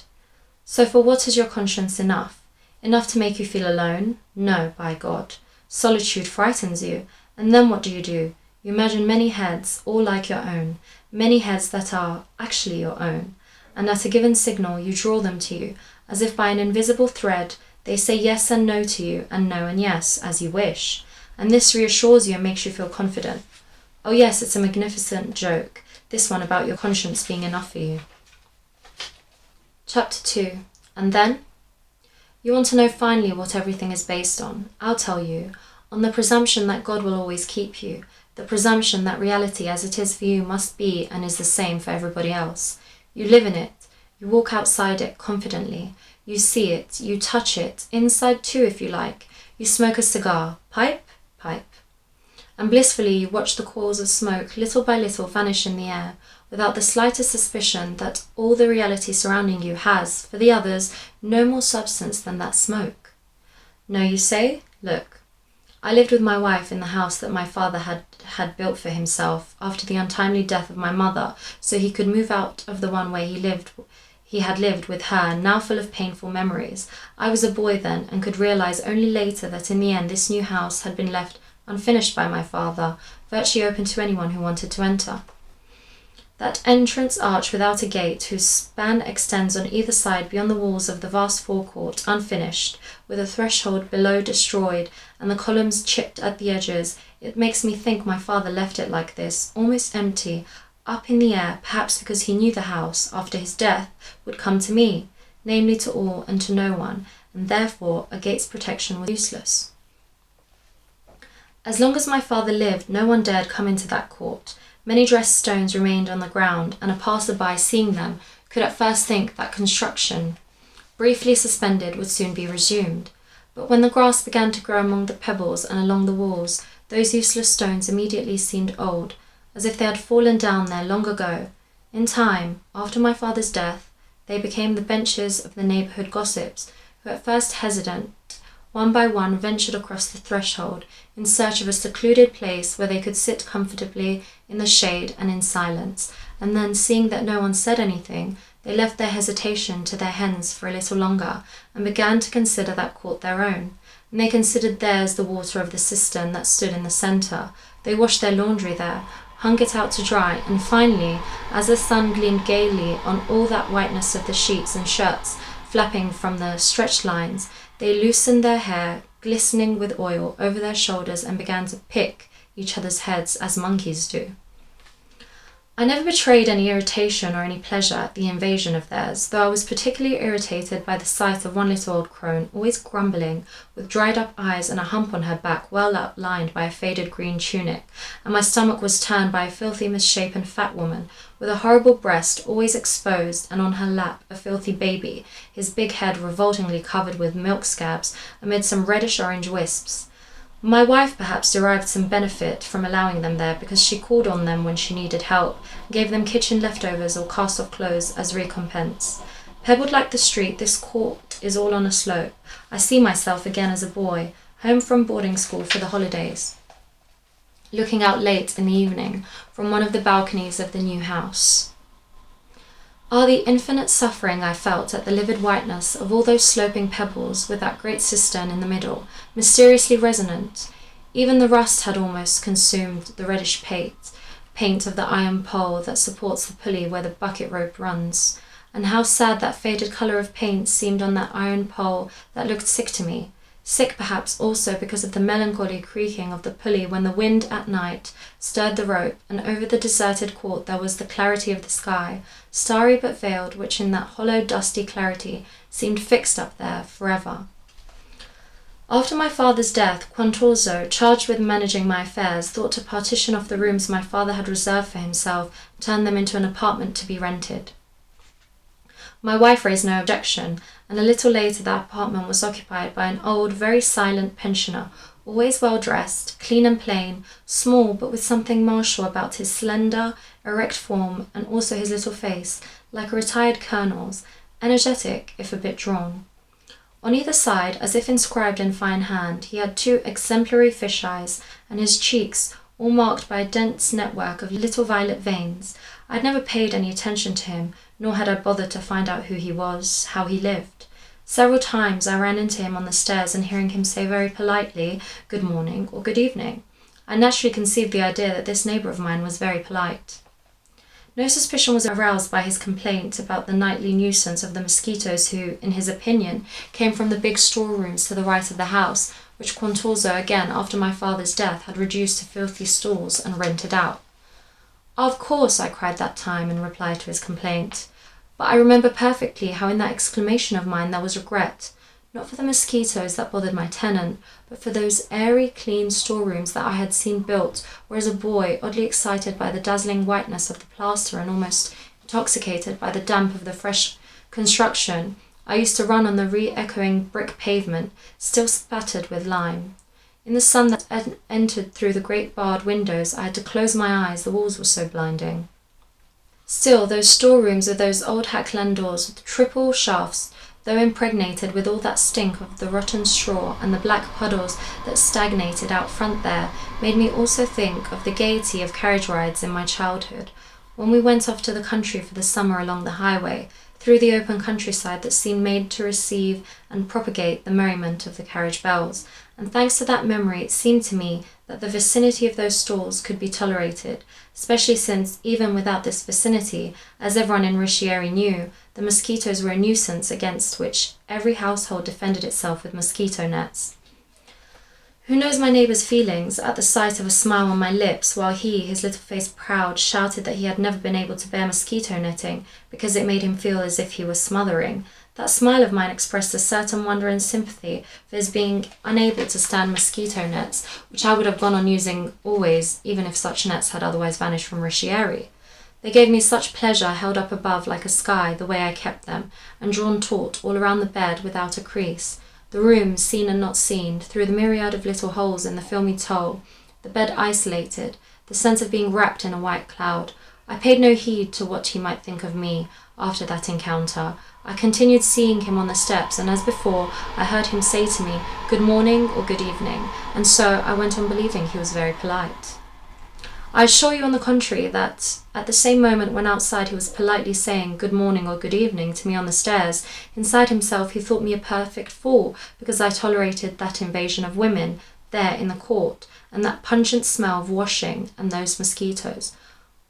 S1: So for what is your conscience enough? Enough to make you feel alone? No, by God. Solitude frightens you, and then what do? You imagine many heads, all like your own, many heads that are actually your own, and at a given signal you draw them to you, as if by an invisible thread they say yes and no to you, and no and yes, as you wish, and this reassures you and makes you feel confident. Oh yes, it's a magnificent joke, this one about your conscience being enough for you. Chapter 2. And then? You want to know finally what everything is based on. I'll tell you. On the presumption that God will always keep you. The presumption that reality as it is for you must be and is the same for everybody else. You live in it. You walk outside it confidently. You see it. You touch it. Inside too, if you like. You smoke a cigar. Pipe? Pipe. And blissfully you watch the coils of smoke little by little vanish in the air, without the slightest suspicion that all the reality surrounding you has, for the others, no more substance than that smoke. No, you say? Look, I lived with my wife in the house that my father had built for himself after the untimely death of my mother, so he could move out of the one where he had lived with her, now full of painful memories. I was a boy then, and could realize only later that in the end this new house had been left unfinished by my father, virtually open to anyone who wanted to enter. That entrance arch without a gate, whose span extends on either side beyond the walls of the vast forecourt, unfinished, with a threshold below destroyed, and the columns chipped at the edges, it makes me think my father left it like this, almost empty, up in the air, perhaps because he knew the house, after his death, would come to me, namely to all and to no one, and therefore a gate's protection was useless. As long as my father lived, no one dared come into that court. Many dressed stones remained on the ground, and a passer-by, seeing them, could at first think that construction, briefly suspended, would soon be resumed. But when the grass began to grow among the pebbles and along the walls, those useless stones immediately seemed old, as if they had fallen down there long ago. In time, after my father's death, they became the benches of the neighbourhood gossips, who at first hesitant, one by one ventured across the threshold in search of a secluded place where they could sit comfortably in the shade and in silence, and then, seeing that no one said anything, they left their hesitation to their hens for a little longer, and began to consider that court their own. And they considered theirs the water of the cistern that stood in the centre. They washed their laundry there, hung it out to dry, and finally, as the sun gleamed gaily on all that whiteness of the sheets and shirts flapping from the stretched lines, they loosened their hair, glistening with oil, over their shoulders and began to pick each other's heads as monkeys do. I never betrayed any irritation or any pleasure at the invasion of theirs, though I was particularly irritated by the sight of one little old crone, always grumbling, with dried-up eyes and a hump on her back well outlined by a faded green tunic, and my stomach was turned by a filthy misshapen fat woman, with a horrible breast always exposed, and on her lap a filthy baby, his big head revoltingly covered with milk scabs amid some reddish-orange wisps. My wife perhaps derived some benefit from allowing them there, because she called on them when she needed help, gave them kitchen leftovers or cast-off clothes as recompense. Pebbled like the street, this court is all on a slope. I see myself again as a boy, home from boarding school for the holidays, looking out late in the evening from one of the balconies of the new house. Ah, the infinite suffering I felt at the livid whiteness of all those sloping pebbles, with that great cistern in the middle, mysteriously resonant. Even the rust had almost consumed the reddish paint of the iron pole that supports the pulley where the bucket rope runs. and how sad that faded colour of paint seemed on that iron pole that looked sick to me. Sick perhaps also because of the melancholy creaking of the pulley when the wind at night stirred the rope, and over the deserted court there was the clarity of the sky, starry but veiled, which in that hollow dusty clarity seemed fixed up there forever. After my father's death, Quantorzo, charged with managing my affairs, thought to partition off the rooms my father had reserved for himself and turn them into an apartment to be rented. My wife raised no objection, and a little later that apartment was occupied by an old, very silent pensioner, always well dressed, clean and plain, small but with something martial about his slender, erect form and also his little face, like a retired colonel's, energetic if a bit drawn. On either side, as if inscribed in fine hand, he had 2 exemplary fish eyes, and his cheeks, all marked by a dense network of little violet veins. I had never paid any attention to him, nor had I bothered to find out who he was, how he lived. Several times I ran into him on the stairs, and hearing him say very politely, "Good morning," or "Good evening," I naturally conceived the idea that this neighbour of mine was very polite. No suspicion was aroused by his complaint about the nightly nuisance of the mosquitoes who, in his opinion, came from the big storerooms to the right of the house, which Quantorzo again, after my father's death, had reduced to filthy stalls and rented out. "Of course," I cried that time in reply to his complaint. But I remember perfectly how in that exclamation of mine there was regret, not for the mosquitoes that bothered my tenant, but for those airy, clean storerooms that I had seen built, where as a boy, oddly excited by the dazzling whiteness of the plaster and almost intoxicated by the damp of the fresh construction, I used to run on the re-echoing brick pavement, still spattered with lime. In the sun that entered through the great barred windows, I had to close my eyes, the walls were so blinding. Still, those storerooms with those old hackland doors with triple shafts, though impregnated with all that stink of the rotten straw and the black puddles that stagnated out front there, made me also think of the gaiety of carriage rides in my childhood, when we went off to the country for the summer along the highway, through the open countryside that seemed made to receive and propagate the merriment of the carriage bells, and thanks to that memory it seemed to me that the vicinity of those stalls could be tolerated, especially since, even without this vicinity, as everyone in Riccieri knew, the mosquitoes were a nuisance against which every household defended itself with mosquito nets. Who knows my neighbour's feelings at the sight of a smile on my lips, while he, his little face proud, shouted that he had never been able to bear mosquito netting because it made him feel as if he was smothering. That smile of mine expressed a certain wonder and sympathy for his being unable to stand mosquito nets, which I would have gone on using always, even if such nets had otherwise vanished from Riccieri. They gave me such pleasure held up above like a sky, the way I kept them, and drawn taut all around the bed without a crease, the room, seen and not seen, through the myriad of little holes in the filmy tulle, the bed isolated, the sense of being wrapped in a white cloud. I paid no heed to what he might think of me after that encounter. I continued seeing him on the steps, and as before, I heard him say to me, "Good morning," or "Good evening," and so I went on believing he was very polite. I assure you, on the contrary, that at the same moment when outside he was politely saying "Good morning" or "Good evening" to me on the stairs, inside himself he thought me a perfect fool because I tolerated that invasion of women there in the court, and that pungent smell of washing and those mosquitoes.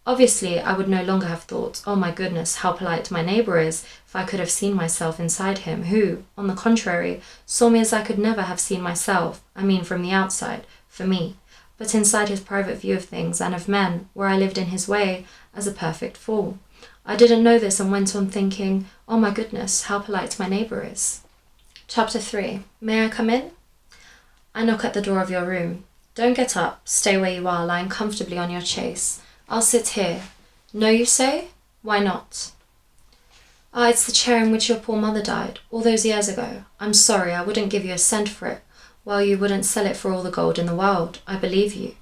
S1: Obviously, I would no longer have thought, "Oh my goodness, how polite my neighbour is," if I could have seen myself inside him, who, on the contrary, saw me as I could never have seen myself, I mean from the outside, for me, but inside his private view of things and of men, where I lived in his way, as a perfect fool. I didn't know this and went on thinking, "Oh my goodness, how polite my neighbour is." Chapter 3. May I come in? I knock at the door of your room. Don't get up, stay where you are, lying comfortably on your chaise. I'll sit here. No, you say? Why not? Ah, it's the chair in which your poor mother died, all those years ago. I'm sorry, I wouldn't give you a cent for it. Well, you wouldn't sell it for all the gold in the world, I believe you.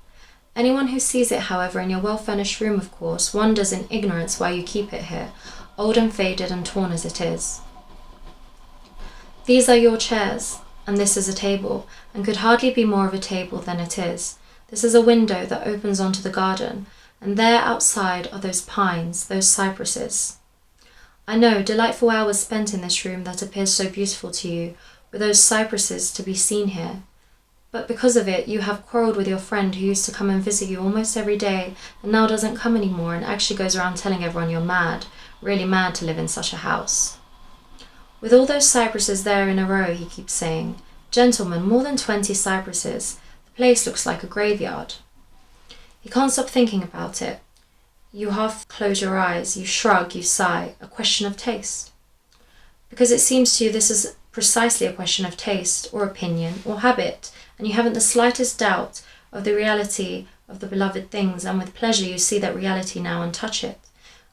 S1: Anyone who sees it, however, in your well-furnished room, of course, wonders in ignorance why you keep it here, old and faded and torn as it is. These are your chairs, and this is a table, and could hardly be more of a table than it is. This is a window that opens onto the garden, and there outside are those pines, those cypresses. I know, delightful hours spent in this room that appears so beautiful to you, with those cypresses to be seen here. But because of it, you have quarrelled with your friend who used to come and visit you almost every day and now doesn't come anymore and actually goes around telling everyone you're mad, really mad to live in such a house. With all those cypresses there in a row, he keeps saying, gentlemen, more than 20 cypresses. The place looks like a graveyard. He can't stop thinking about it. You half close your eyes, you shrug, you sigh, a question of taste. Because it seems to you this is precisely a question of taste, or opinion, or habit, and you haven't the slightest doubt of the reality of the beloved things, and with pleasure you see that reality now and touch it.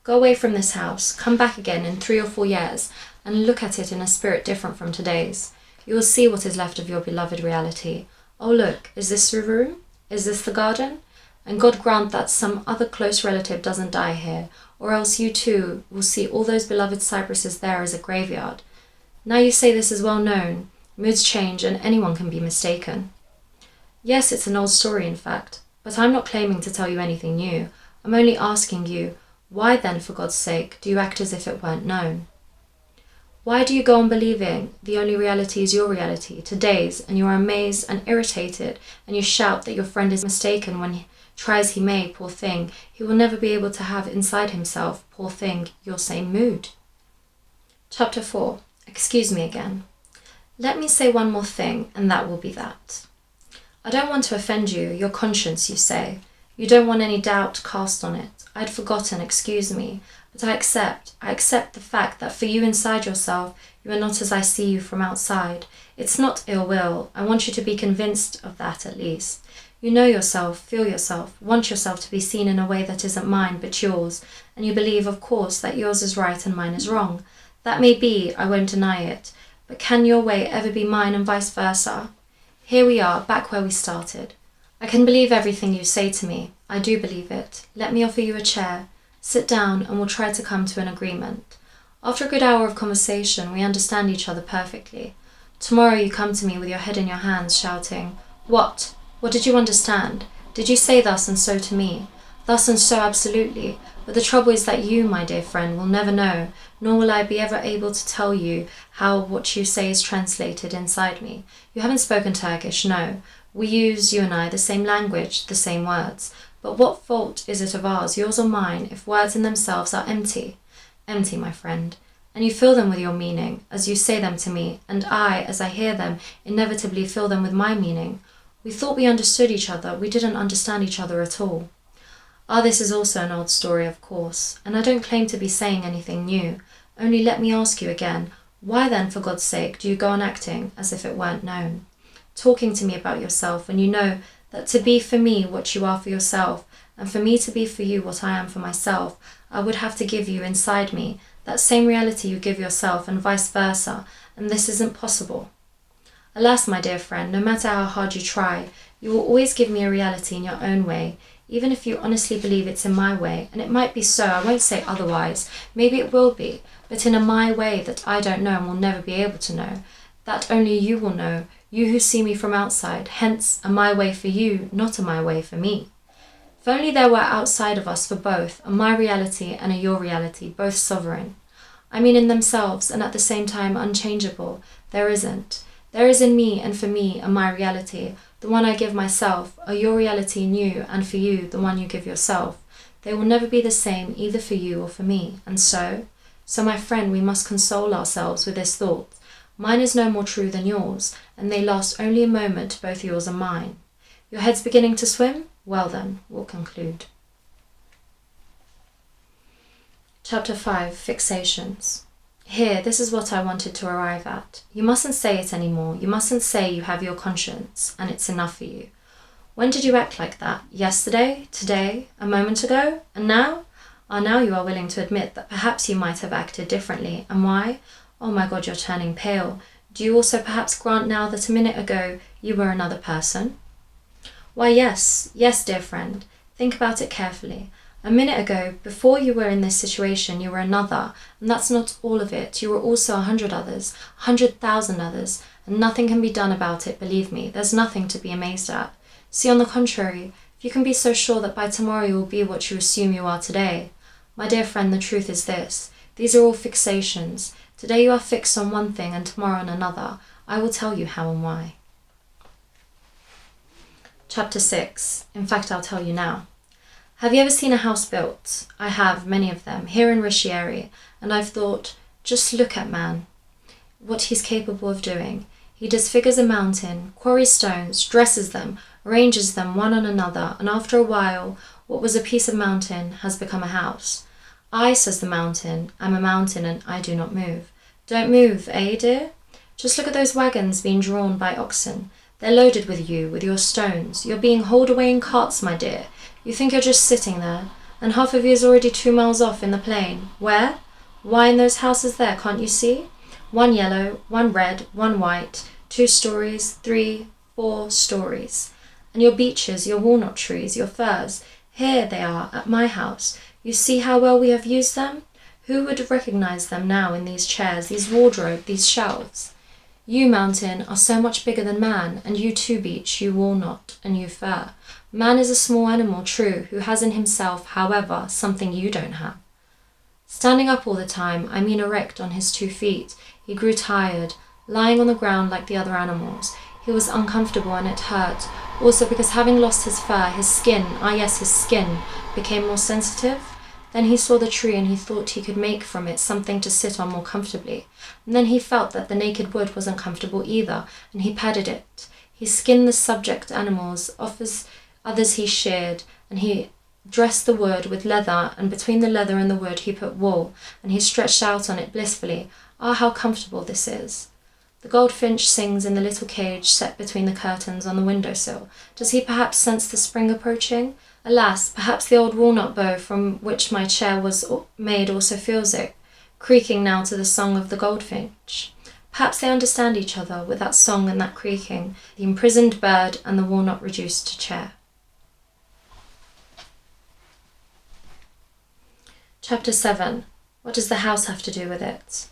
S1: Go away from this house, come back again in 3 or 4 years, and look at it in a spirit different from today's. You will see what is left of your beloved reality. Oh look, is this the room? Is this the garden? And God grant that some other close relative doesn't die here, or else you too will see all those beloved cypresses there as a graveyard. Now you say this is well known, moods change and anyone can be mistaken. Yes, it's an old story in fact, but I'm not claiming to tell you anything new. I'm only asking you, why then, for God's sake, do you act as if it weren't known? Why do you go on believing the only reality is your reality, today's, and you are amazed and irritated, and you shout that your friend is mistaken when try as he may, poor thing, he will never be able to have inside himself, poor thing, your same mood? Chapter 4. Excuse me again. Let me say one more thing, and that will be that. I don't want to offend you, your conscience, you say. You don't want any doubt cast on it. I'd forgotten, excuse me, but I accept the fact that for you inside yourself, you are not as I see you from outside. It's not ill will. I want you to be convinced of that at least. You know yourself, feel yourself, want yourself to be seen in a way that isn't mine but yours, and you believe, of course, that yours is right and mine is wrong. That may be, I won't deny it, but can your way ever be mine and vice versa? Here we are, back where we started. I can believe everything you say to me. I do believe it. Let me offer you a chair. Sit down and we'll try to come to an agreement. After a good hour of conversation, we understand each other perfectly. Tomorrow you come to me with your head in your hands, shouting, What? What did you understand? Did you say thus and so to me? Thus and so absolutely. But the trouble is that you, my dear friend, will never know, nor will I be ever able to tell you how what you say is translated inside me. You haven't spoken Turkish, no. We use, you and I, the same language, the same words. But what fault is it of ours, yours or mine, if words in themselves are empty? Empty, my friend. And you fill them with your meaning, as you say them to me, and I, as I hear them, inevitably fill them with my meaning. We thought we understood each other, we didn't understand each other at all. Ah, this is also an old story, of course, and I don't claim to be saying anything new. Only let me ask you again, why then, for God's sake, do you go on acting as if it weren't known? Talking to me about yourself when you know that to be for me what you are for yourself, and for me to be for you what I am for myself, I would have to give you inside me that same reality you give yourself and vice versa, and this isn't possible. Alas, my dear friend, no matter how hard you try, you will always give me a reality in your own way, even if you honestly believe it's in my way, and it might be so, I won't say otherwise, maybe it will be, but in a my way that I don't know and will never be able to know, that only you will know, you who see me from outside, hence a my way for you, not a my way for me. If only there were outside of us for both, a my reality and a your reality, both sovereign. I mean in themselves and at the same time unchangeable, there isn't. There is in me and for me a my reality, the one I give myself, a your reality in you, and for you, the one you give yourself. They will never be the same either for you or for me, and so my friend, we must console ourselves with this thought. Mine is no more true than yours, and they last only a moment, both yours and mine. Your head's beginning to swim? Well then, we'll conclude. Chapter 5. Fixations. Here, this is what I wanted to arrive at. You mustn't say it anymore. You mustn't say you have your conscience, and it's enough for you. When did you act like that? Yesterday? Today? A moment ago? And now? Ah, now you are willing to admit that perhaps you might have acted differently. And why? Oh my God, you're turning pale. Do you also perhaps grant now that a minute ago you were another person? Why, yes, dear friend. Think about it carefully. A minute ago, before you were in this situation, you were another, and that's not all of it. You were also 100 others, 100,000 others, and nothing can be done about it, believe me. There's nothing to be amazed at. See, on the contrary, if you can be so sure that by tomorrow you will be what you assume you are today. My dear friend, the truth is this. These are all fixations. Today you are fixed on one thing and tomorrow on another. I will tell you how and why. Chapter 6. In fact, I'll tell you now. Have you ever seen a house built? I have, many of them, here in Rishieri, and I've thought, just look at man, what he's capable of doing. He disfigures a mountain, quarries stones, dresses them, arranges them one on another, and after a while, what was a piece of mountain has become a house. I, says the mountain, am a mountain and I do not move. Don't move, eh, dear? Just look at those wagons being drawn by oxen. They're loaded with you, with your stones. You're being hauled away in carts, my dear. You think you're just sitting there, and half of you is already 2 miles off in the plain. Where? Why, in those houses there, can't you see? 1 yellow, 1 red, 1 white, 2 stories, 3, 4 stories. And your beeches, your walnut trees, your firs, here they are at my house. You see how well we have used them? Who would recognize them now in these chairs, these wardrobes, these shelves? You, mountain, are so much bigger than man, and you too, beech, you walnut, and you fir. Man is a small animal, true, who has in himself, however, something you don't have. Standing up all the time, I mean erect on his 2 feet, he grew tired, lying on the ground like the other animals. He was uncomfortable and it hurt, also because having lost his fur, his skin, his skin, became more sensitive. Then he saw the tree and he thought he could make from it something to sit on more comfortably. And then he felt that the naked wood wasn't comfortable either, and he padded it. He skinned the subject animals, others he sheared, and he dressed the wood with leather, and between the leather and the wood he put wool, and he stretched out on it blissfully. Ah, how comfortable this is! The goldfinch sings in the little cage set between the curtains on the window-sill. Does he perhaps sense the spring approaching? Alas, perhaps the old walnut bough from which my chair was made also feels it, creaking now to the song of the goldfinch. Perhaps they understand each other with that song and that creaking, the imprisoned bird and the walnut reduced to chair. Chapter 7. What does the house have to do with it?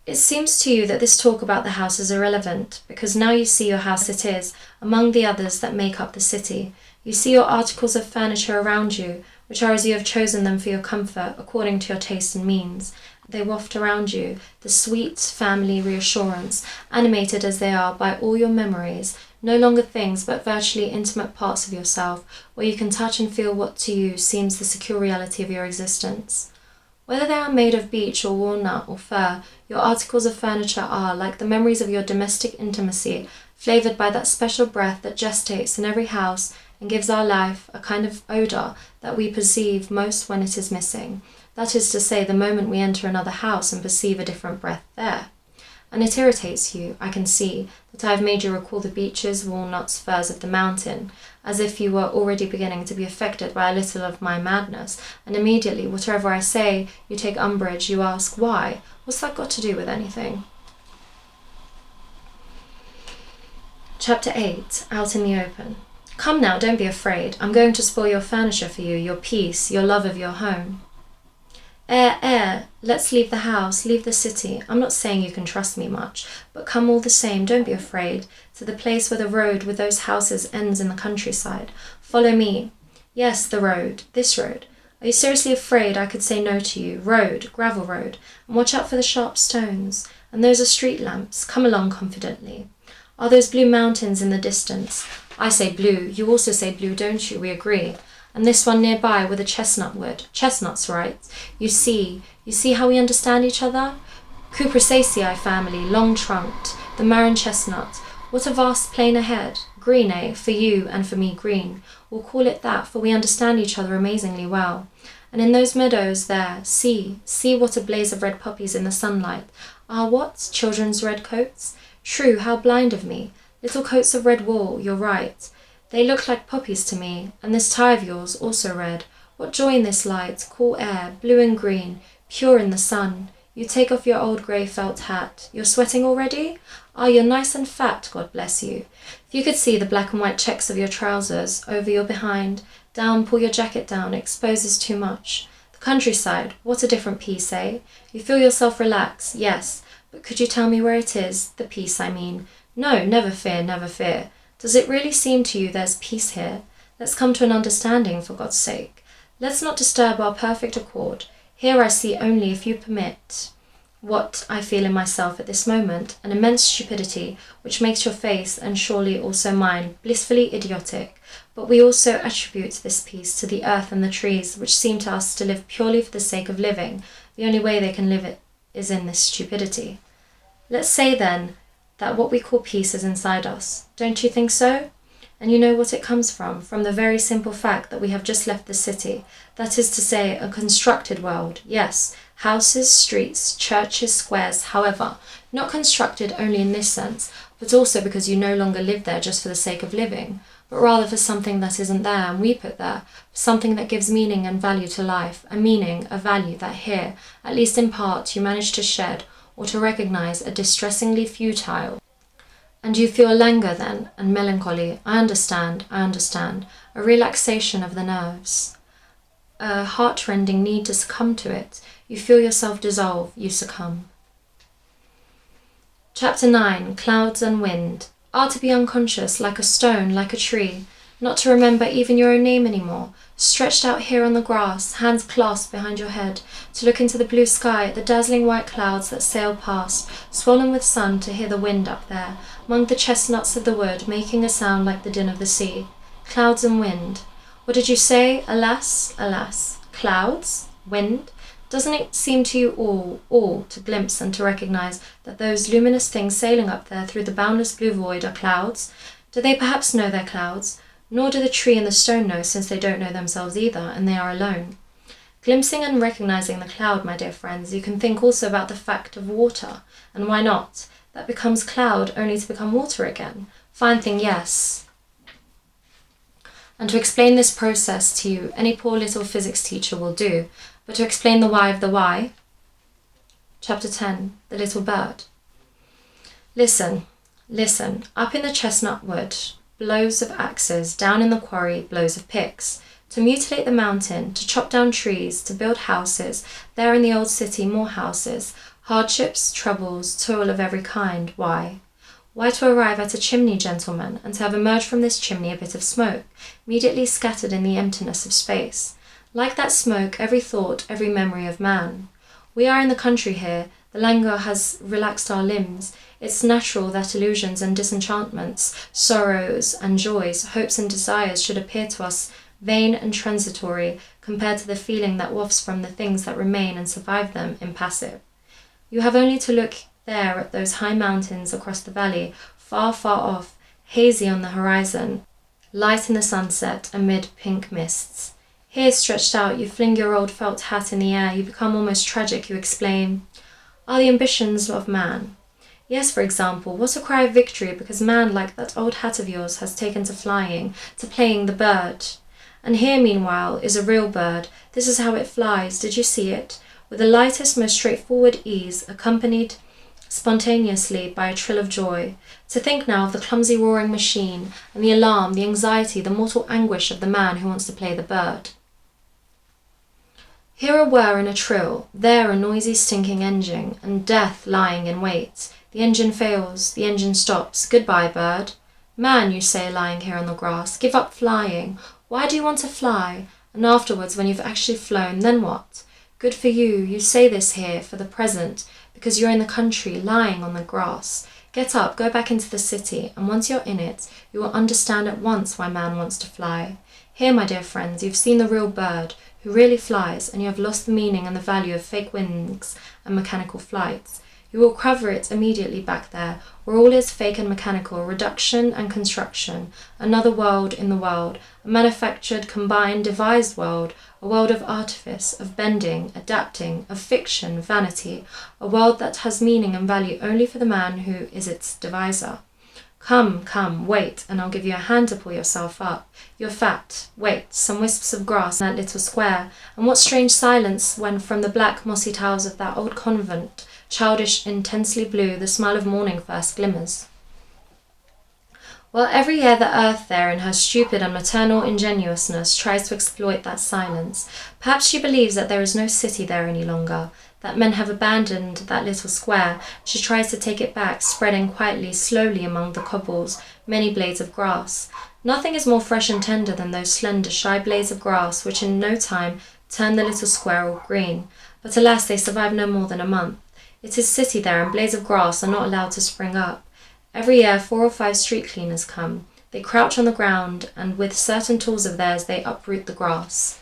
S1: It seems to you that this talk about the house is irrelevant, because now you see your house it is, among the others that make up the city. You see your articles of furniture around you, which are as you have chosen them for your comfort, according to your taste and means. They waft around you, the sweet family reassurance, animated as they are by all your memories, no longer things but virtually intimate parts of yourself, where you can touch and feel what to you seems the secure reality of your existence. Whether they are made of beech or walnut or fir, your articles of furniture are, like the memories of your domestic intimacy, flavoured by that special breath that gestates in every house and gives our life a kind of odour that we perceive most when it is missing. That is to say, the moment we enter another house and perceive a different breath there. And it irritates you, I can see, that I have made you recall the beeches, walnuts, firs of the mountain, as if you were already beginning to be affected by a little of my madness, and immediately, whatever I say, you take umbrage, you ask, why? What's that got to do with anything? Chapter 8. Out in the open. Come now, don't be afraid. I'm going to spoil your furniture for you, your peace, your love of your home. Let's leave the house, leave the city. I'm not saying you can trust me much, but come all the same, don't be afraid, to the place where the road with those houses ends in the countryside. Follow me. Yes, the road, this road. Are you seriously afraid I could say no to you? Road, gravel road, and watch out for the sharp stones. And those are street lamps. Come along confidently. Are those blue mountains in the distance? I say blue, you also say blue, don't you? We agree. And this one nearby with a chestnut wood. Chestnuts, right? You see how we understand each other? Cupressaceae family, long-trunked, the Marin chestnut. What a vast plain ahead. Green, eh? For you and for me green. We'll call it that, for we understand each other amazingly well. And in those meadows there, see what a blaze of red poppies in the sunlight. Ah, what? Children's red coats? True, how blind of me. Little coats of red wool, you're right. They look like poppies to me, and this tie of yours, also red. What joy in this light, cool air, blue and green, pure in the sun. You take off your old grey felt hat. You're sweating already? Ah, you're nice and fat, God bless you. If you could see the black and white checks of your trousers, over your behind, down, pull your jacket down, it exposes too much. The countryside, what a different peace, eh? You feel yourself relax, yes, but could you tell me where it is? The peace, I mean. No, never fear, never fear. Does it really seem to you there's peace here? Let's come to an understanding, for God's sake. Let's not disturb our perfect accord. Here I see only, if you permit. what I feel in myself at this moment, an immense stupidity which makes your face, and surely also mine, blissfully idiotic. But we also attribute this peace to the earth and the trees, which seem to us to live purely for the sake of living. The only way they can live it is in this stupidity. Let's say, then, that what we call peace is inside us. Don't you think so? And you know what it comes from the very simple fact that we have just left the city, that is to say, a constructed world, yes, houses, streets, churches, squares, however, not constructed only in this sense, but also because you no longer live there just for the sake of living, but rather for something that isn't there and we put there, something that gives meaning and value to life, a meaning, a value that here, at least in part, you manage to shed or to recognize a distressingly futile. And you feel languor then, and melancholy, I understand, a relaxation of the nerves, a heart-rending need to succumb to it. You feel yourself dissolve, you succumb. Chapter 9, Clouds and Wind. Are to be unconscious, like a stone, like a tree, not to remember even your own name anymore, stretched out here on the grass, hands clasped behind your head, to look into the blue sky at the dazzling white clouds that sail past, swollen with sun, to hear the wind up there, among the chestnuts of the wood, making a sound like the din of the sea. Clouds and wind. What did you say? Alas, alas. Clouds? Wind? Doesn't it seem to you all to glimpse and to recognize that those luminous things sailing up there through the boundless blue void are clouds? Do they perhaps know they're clouds? Nor do the tree and the stone know, since they don't know themselves either, and they are alone. Glimpsing and recognizing the cloud, my dear friends, you can think also about the fact of water, and why not? That becomes cloud only to become water again. Fine thing, yes. And to explain this process to you, any poor little physics teacher will do, but to explain the why of the why. Chapter 10, The Little Bird. Listen, up in the chestnut wood, blows of axes, down in the quarry, blows of picks, to mutilate the mountain, to chop down trees, to build houses, there in the old city more houses, hardships, troubles, toil of every kind. Why? Why to arrive at a chimney, gentlemen, and to have emerged from this chimney a bit of smoke, immediately scattered in the emptiness of space. Like that smoke, every thought, every memory of man. We are in the country here, the languor has relaxed our limbs. It's natural that illusions and disenchantments, sorrows and joys, hopes and desires should appear to us vain and transitory compared to the feeling that wafts from the things that remain and survive them impassive. You have only to look there at those high mountains across the valley, far, far off, hazy on the horizon, light in the sunset amid pink mists. Here, stretched out, you fling your old felt hat in the air, you become almost tragic, you exclaim, are the ambitions of man. Yes, for example, what a cry of victory, because man, like that old hat of yours, has taken to flying, to playing the bird. And here, meanwhile, is a real bird. This is how it flies. Did you see it? With the lightest, most straightforward ease, accompanied spontaneously by a trill of joy. To think now of the clumsy roaring machine, and the alarm, the anxiety, the mortal anguish of the man who wants to play the bird. Here a whir and a trill, there a noisy stinking engine, and death lying in wait. The engine fails, the engine stops. Goodbye, bird. Man, you say, lying here on the grass, give up flying. Why do you want to fly? And afterwards, when you've actually flown, then what? Good for you, you say this here, for the present, because you're in the country, lying on the grass. Get up, go back into the city, and once you're in it, you will understand at once why man wants to fly. Here, my dear friends, you've seen the real bird, who really flies, and you have lost the meaning and the value of fake wings and mechanical flights. You will recover it immediately back there, where all is fake and mechanical, reduction and construction, another world in the world, a manufactured, combined, devised world, a world of artifice, of bending, adapting, of fiction, vanity, a world that has meaning and value only for the man who is its deviser. Come, wait, and I'll give you a hand to pull yourself up. You're fat. Wait, some wisps of grass in that little square, and what strange silence when from the black mossy towers of that old convent, childish, intensely blue, the smile of morning first glimmers. Well, every year the earth there, in her stupid and maternal ingenuousness, tries to exploit that silence. Perhaps she believes that there is no city there any longer, that men have abandoned that little square. She tries to take it back, spreading quietly, slowly among the cobbles, many blades of grass. Nothing is more fresh and tender than those slender, shy blades of grass, which in no time turn the little square all green. But alas, they survive no more than a month. It is city there, and blades of grass are not allowed to spring up. Every year 4 or 5 street cleaners come. They crouch on the ground, and with certain tools of theirs they uproot the grass.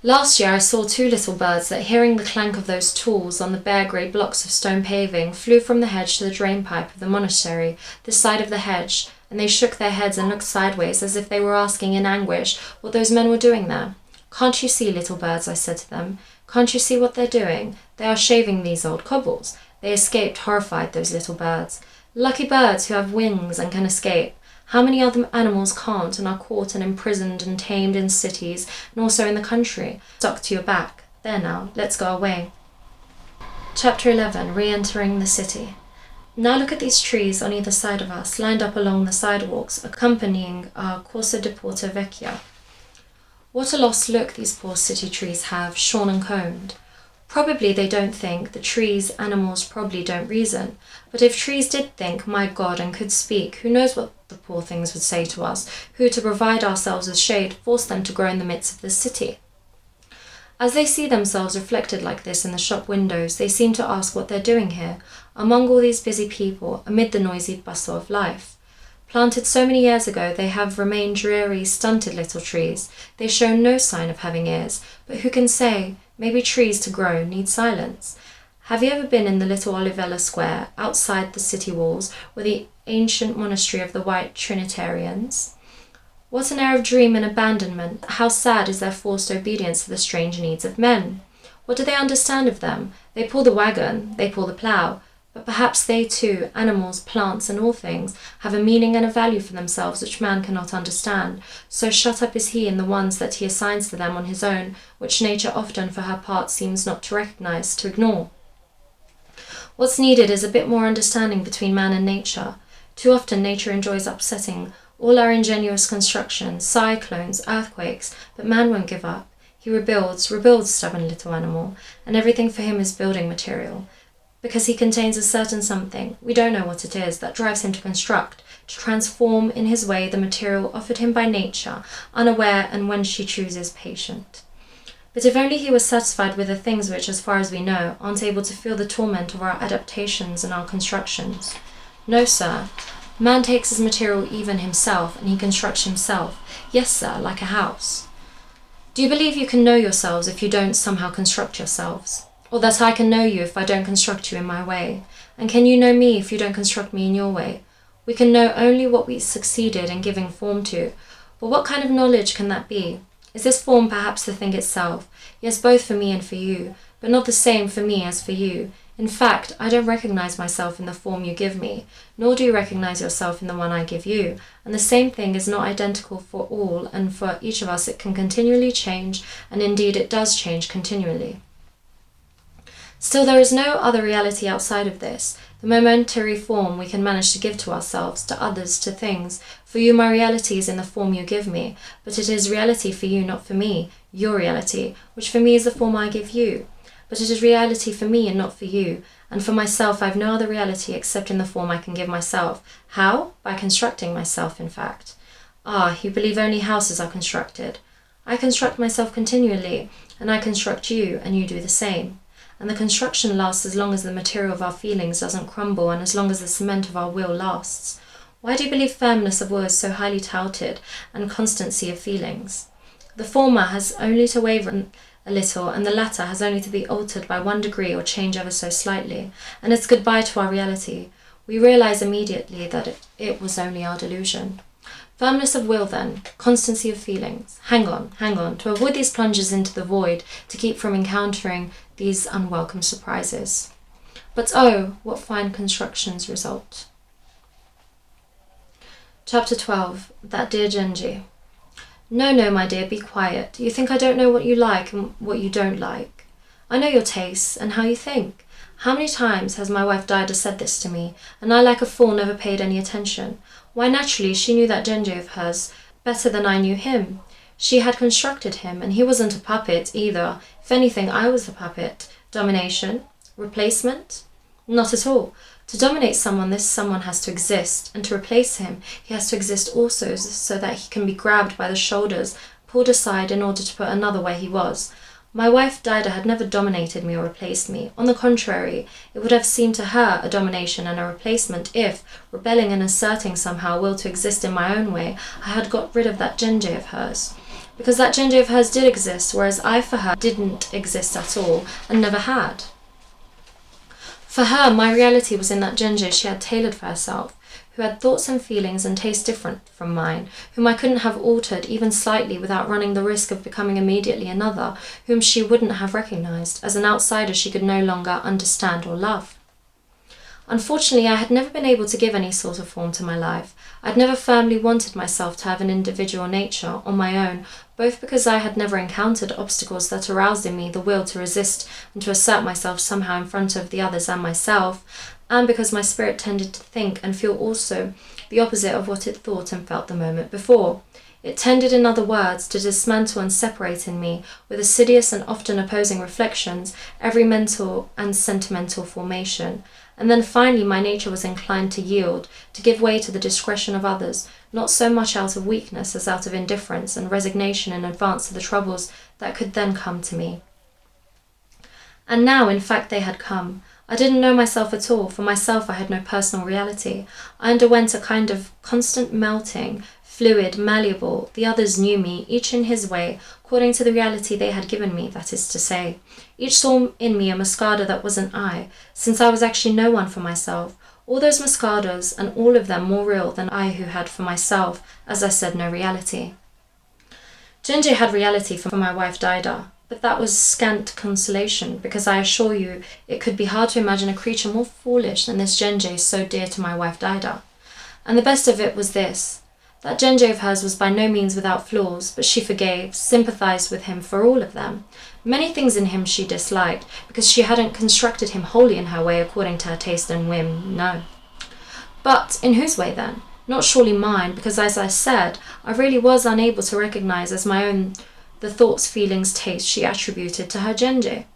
S1: Last year I saw 2 little birds that, hearing the clank of those tools on the bare grey blocks of stone paving, flew from the hedge to the drain pipe of the monastery, this side of the hedge, and they shook their heads and looked sideways as if they were asking in anguish what those men were doing there. "Can't you see, little birds," I said to them. "Can't you see what they're doing? They are shaving these old cobbles." They escaped, horrified, those little birds. Lucky birds who have wings and can escape. How many other animals can't and are caught and imprisoned and tamed in cities and also in the country? Stuck to your back. There now, let's go away. Chapter 11. Re-entering the city. Now look at these trees on either side of us, lined up along the sidewalks, accompanying our Corso di Porta Vecchia. What a lost look these poor city trees have, shorn and combed. Probably they don't think, the trees, animals probably don't reason. But if trees did think, my God, and could speak, who knows what the poor things would say to us, who, to provide ourselves with shade, forced them to grow in the midst of the city. As they see themselves reflected like this in the shop windows, they seem to ask what they're doing here, among all these busy people, amid the noisy bustle of life. Planted so many years ago, they have remained dreary, stunted little trees. They show no sign of having ears, but who can say? Maybe trees to grow need silence. Have you ever been in the little Olivella Square, outside the city walls, where the ancient monastery of the White Trinitarians? What an air of dream and abandonment! How sad is their forced obedience to the strange needs of men! What do they understand of them? They pull the wagon, they pull the plough, but perhaps they too, animals, plants, and all things, have a meaning and a value for themselves which man cannot understand. So shut up is he in the ones that he assigns to them on his own, which nature often for her part seems not to recognize, to ignore. What's needed is a bit more understanding between man and nature. Too often nature enjoys upsetting all our ingenious constructions, cyclones, earthquakes, but man won't give up. He rebuilds, stubborn little animal, and everything for him is building material. Because he contains a certain something, we don't know what it is, that drives him to construct, to transform in his way the material offered him by nature, unaware and when she chooses patient. But if only he was satisfied with the things which, as far as we know, aren't able to feel the torment of our adaptations and our constructions. No, sir. Man takes his material even himself, and he constructs himself. Yes, sir, like a house. Do you believe you can know yourselves if you don't somehow construct yourselves? Or that I can know you if I don't construct you in my way? And can you know me if you don't construct me in your way? We can know only what we succeeded in giving form to. But what kind of knowledge can that be? Is this form perhaps the thing itself? Yes, both for me and for you, but not the same for me as for you. In fact, I don't recognize myself in the form you give me, nor do you recognize yourself in the one I give you, and the same thing is not identical for all, and for each of us it can continually change, and indeed it does change continually. Still, there is no other reality outside of this, the momentary form we can manage to give to ourselves, to others, to things. For you, my reality is in the form you give me, but it is reality for you, not for me, your reality, which for me is the form I give you. But it is reality for me and not for you, and for myself I have no other reality except in the form I can give myself. How? By constructing myself, in fact. Ah, you believe only houses are constructed. I construct myself continually, and I construct you, and you do the same. And the construction lasts as long as the material of our feelings doesn't crumble and as long as the cement of our will lasts. Why do you believe firmness of will is so highly touted and constancy of feelings? The former has only to waver a little and the latter has only to be altered by 1 degree or change ever so slightly, and it's goodbye to our reality. We realize immediately that it was only our delusion. Firmness of will then, constancy of feelings. Hang on, to avoid these plunges into the void, to keep from encountering these unwelcome surprises. But oh, what fine constructions result. Chapter 12. That dear Genji. No, my dear, be quiet. You think I don't know what you like and what you don't like. I know your tastes and how you think. How many times has my wife Dida said this to me, and I like a fool never paid any attention. Why, naturally, she knew that Genji of hers better than I knew him. She had constructed him, and he wasn't a puppet either. If anything, I was the puppet. Domination? Replacement? Not at all. To dominate someone, this someone has to exist, and to replace him, he has to exist also so that he can be grabbed by the shoulders, pulled aside in order to put another where he was. My wife Dida had never dominated me or replaced me. On the contrary, it would have seemed to her a domination and a replacement if, rebelling and asserting somehow a will to exist in my own way, I had got rid of that Genji of hers. Because that Genji of hers did exist, whereas I for her didn't exist at all, and never had. For her, my reality was in that Genji she had tailored for herself, who had thoughts and feelings and tastes different from mine, whom I couldn't have altered even slightly without running the risk of becoming immediately another, whom she wouldn't have recognised. As an outsider she could no longer understand or love. Unfortunately, I had never been able to give any sort of form to my life. I'd never firmly wanted myself to have an individual nature on my own, both because I had never encountered obstacles that aroused in me the will to resist and to assert myself somehow in front of the others and myself, and because my spirit tended to think and feel also the opposite of what it thought and felt the moment before. It tended, in other words, to dismantle and separate in me, with assiduous and often opposing reflections, every mental and sentimental formation. And then finally my nature was inclined to yield, to give way to the discretion of others, not so much out of weakness as out of indifference and resignation in advance to the troubles that could then come to me. And now, in fact, they had come. I didn't know myself at all. For myself I had no personal reality. I underwent a kind of constant melting, fluid, malleable. The others knew me, each in his way, according to the reality they had given me, that is to say. Each saw in me a Muscada that wasn't I, since I was actually no one for myself. All those Muscadas, and all of them more real than I who had for myself, as I said, no reality. Genji had reality for my wife Dida, but that was scant consolation, because I assure you it could be hard to imagine a creature more foolish than this Genji so dear to my wife Dida. And the best of it was this. That Genji of hers was by no means without flaws, but she forgave, sympathised with him for all of them. Many things in him she disliked, because she hadn't constructed him wholly in her way according to her taste and whim, no. But in whose way then? Not surely mine, because as I said, I really was unable to recognise as my own the thoughts, feelings, tastes she attributed to her Genji.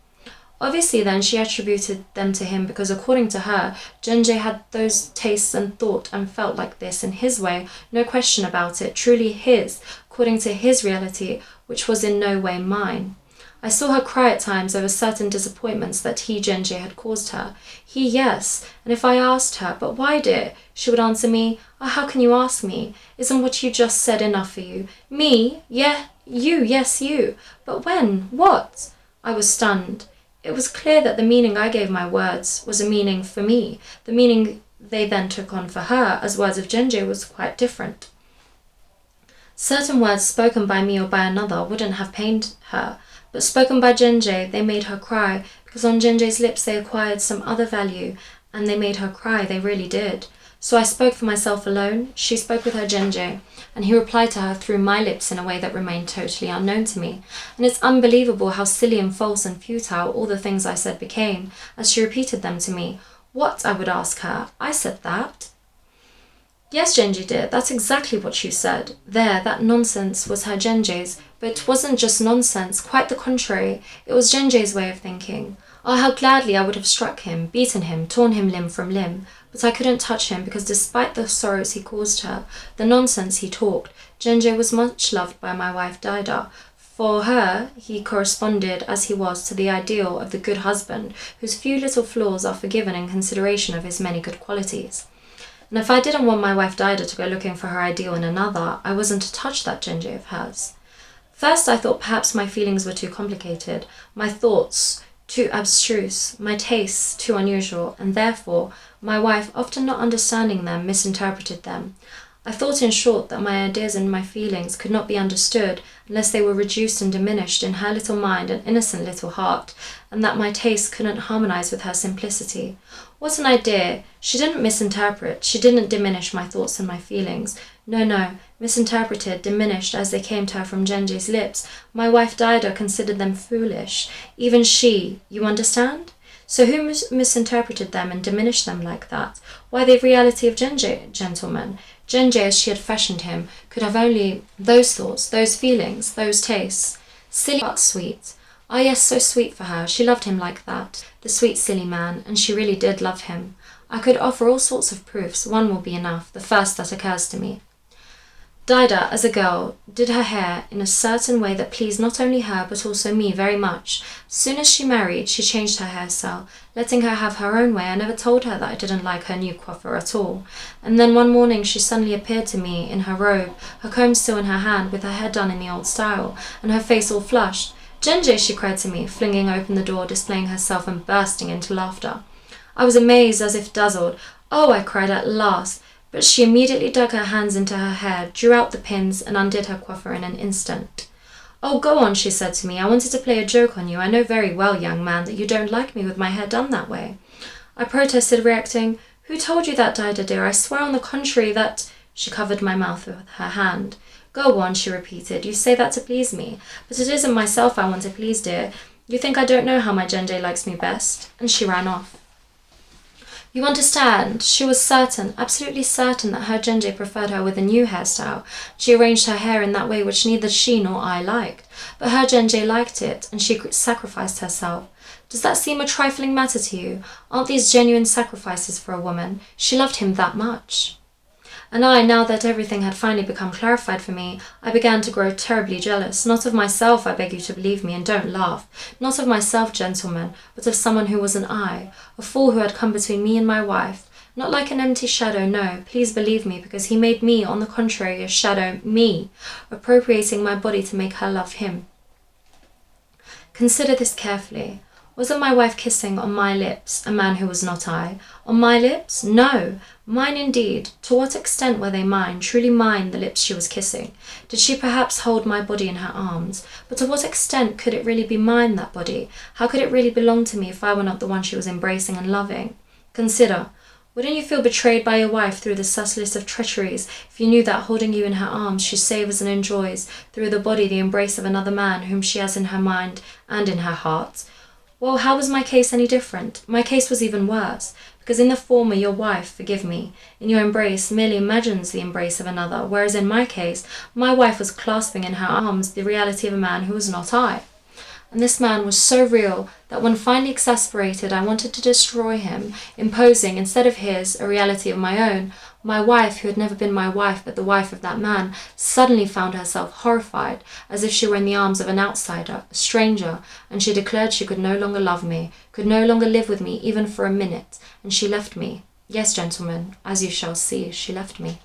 S1: Obviously then she attributed them to him because according to her, Genji had those tastes and thought and felt like this in his way, no question about it, truly his, according to his reality, which was in no way mine. I saw her cry at times over certain disappointments that he, Genji, had caused her. He, yes, and if I asked her, but why, dear? She would answer me, oh, how can you ask me? Isn't what you just said enough for you? Me? Yeah, you, yes, you. But when? What? I was stunned. It was clear that the meaning I gave my words was a meaning for me. The meaning they then took on for her, as words of Genji, was quite different. Certain words spoken by me or by another wouldn't have pained her, but spoken by Genji, they made her cry, because on Genji's lips they acquired some other value, and they made her cry, they really did. So I spoke for myself alone, she spoke with her Genji, and he replied to her through my lips in a way that remained totally unknown to me. And it's unbelievable how silly and false and futile all the things I said became, as she repeated them to me. What? I would ask her. I said that? Yes, Genji dear, that's exactly what you said. There, that nonsense was her Genji's, but it wasn't just nonsense, quite the contrary. It was Genji's way of thinking. Oh, how gladly I would have struck him, beaten him, torn him limb from limb. But I couldn't touch him, because despite the sorrows he caused her, the nonsense he talked, Genji was much loved by my wife Dida. For her, he corresponded as he was to the ideal of the good husband, whose few little flaws are forgiven in consideration of his many good qualities. And if I didn't want my wife Dida to go looking for her ideal in another, I wasn't to touch that Genji of hers. First I thought perhaps my feelings were too complicated, my thoughts too abstruse, my tastes too unusual, and therefore my wife, often not understanding them, misinterpreted them. I thought, in short, that my ideas and my feelings could not be understood unless they were reduced and diminished in her little mind and innocent little heart, and that my tastes couldn't harmonise with her simplicity. What an idea! She didn't misinterpret, she didn't diminish my thoughts and my feelings. No, misinterpreted, diminished as they came to her from Genji's lips. My wife Dida considered them foolish. Even she, you understand? So who misinterpreted them and diminished them like that? Why, the reality of Genji, gentlemen. Genji, as she had fashioned him, could have only those thoughts, those feelings, those tastes. Silly but sweet. Ah, yes, so sweet for her. She loved him like that, the sweet silly man, and she really did love him. I could offer all sorts of proofs. One will be enough, the first that occurs to me. Dida, as a girl, did her hair in a certain way that pleased not only her but also me very much. As soon as she married, she changed her hairstyle, letting her have her own way. I never told her that I didn't like her new coiffure at all. And then one morning she suddenly appeared to me in her robe, her comb still in her hand, with her hair done in the old style, and her face all flushed. "Genji," she cried to me, flinging open the door, displaying herself and bursting into laughter. I was amazed, as if dazzled. "Oh," I cried, "at last." But she immediately dug her hands into her hair, drew out the pins, and undid her coiffure in an instant. "Oh, go on," she said to me. "I wanted to play a joke on you. I know very well, young man, that you don't like me with my hair done that way." I protested, reacting, "Who told you that, Dida dear? I swear on the contrary that—" She covered my mouth with her hand. "Go on," she repeated. "You say that to please me. But it isn't myself I want to please, dear. You think I don't know how my Genji likes me best?" And she ran off. You understand, she was certain, absolutely certain, that her Genji preferred her with a new hairstyle. She arranged her hair in that way which neither she nor I liked. But her Genji liked it, and she sacrificed herself. Does that seem a trifling matter to you? Aren't these genuine sacrifices for a woman? She loved him that much. And I, now that everything had finally become clarified for me, I began to grow terribly jealous, not of myself, I beg you to believe me, and don't laugh, not of myself, gentlemen, but of someone who was an I, a fool who had come between me and my wife, not like an empty shadow, no, please believe me, because he made me, on the contrary, a shadow, me, appropriating my body to make her love him. Consider this carefully. Wasn't my wife kissing on my lips a man who was not I? On my lips? No! Mine indeed. To what extent were they mine, truly mine, the lips she was kissing? Did she perhaps hold my body in her arms? But to what extent could it really be mine, that body? How could it really belong to me if I were not the one she was embracing and loving? Consider. Wouldn't you feel betrayed by your wife through the subtlest of treacheries if you knew that, holding you in her arms, she savours and enjoys, through the body, the embrace of another man whom she has in her mind and in her heart? Well, how was my case any different? My case was even worse, because in the former your wife, forgive me, in your embrace merely imagines the embrace of another, whereas in my case, my wife was clasping in her arms the reality of a man who was not I. And this man was so real that when finally exasperated I wanted to destroy him, imposing, instead of his, a reality of my own. My wife, who had never been my wife but the wife of that man, suddenly found herself horrified, as if she were in the arms of an outsider, a stranger, and she declared she could no longer love me, could no longer live with me even for a minute, and she left me. Yes, gentlemen, as you shall see, she left me.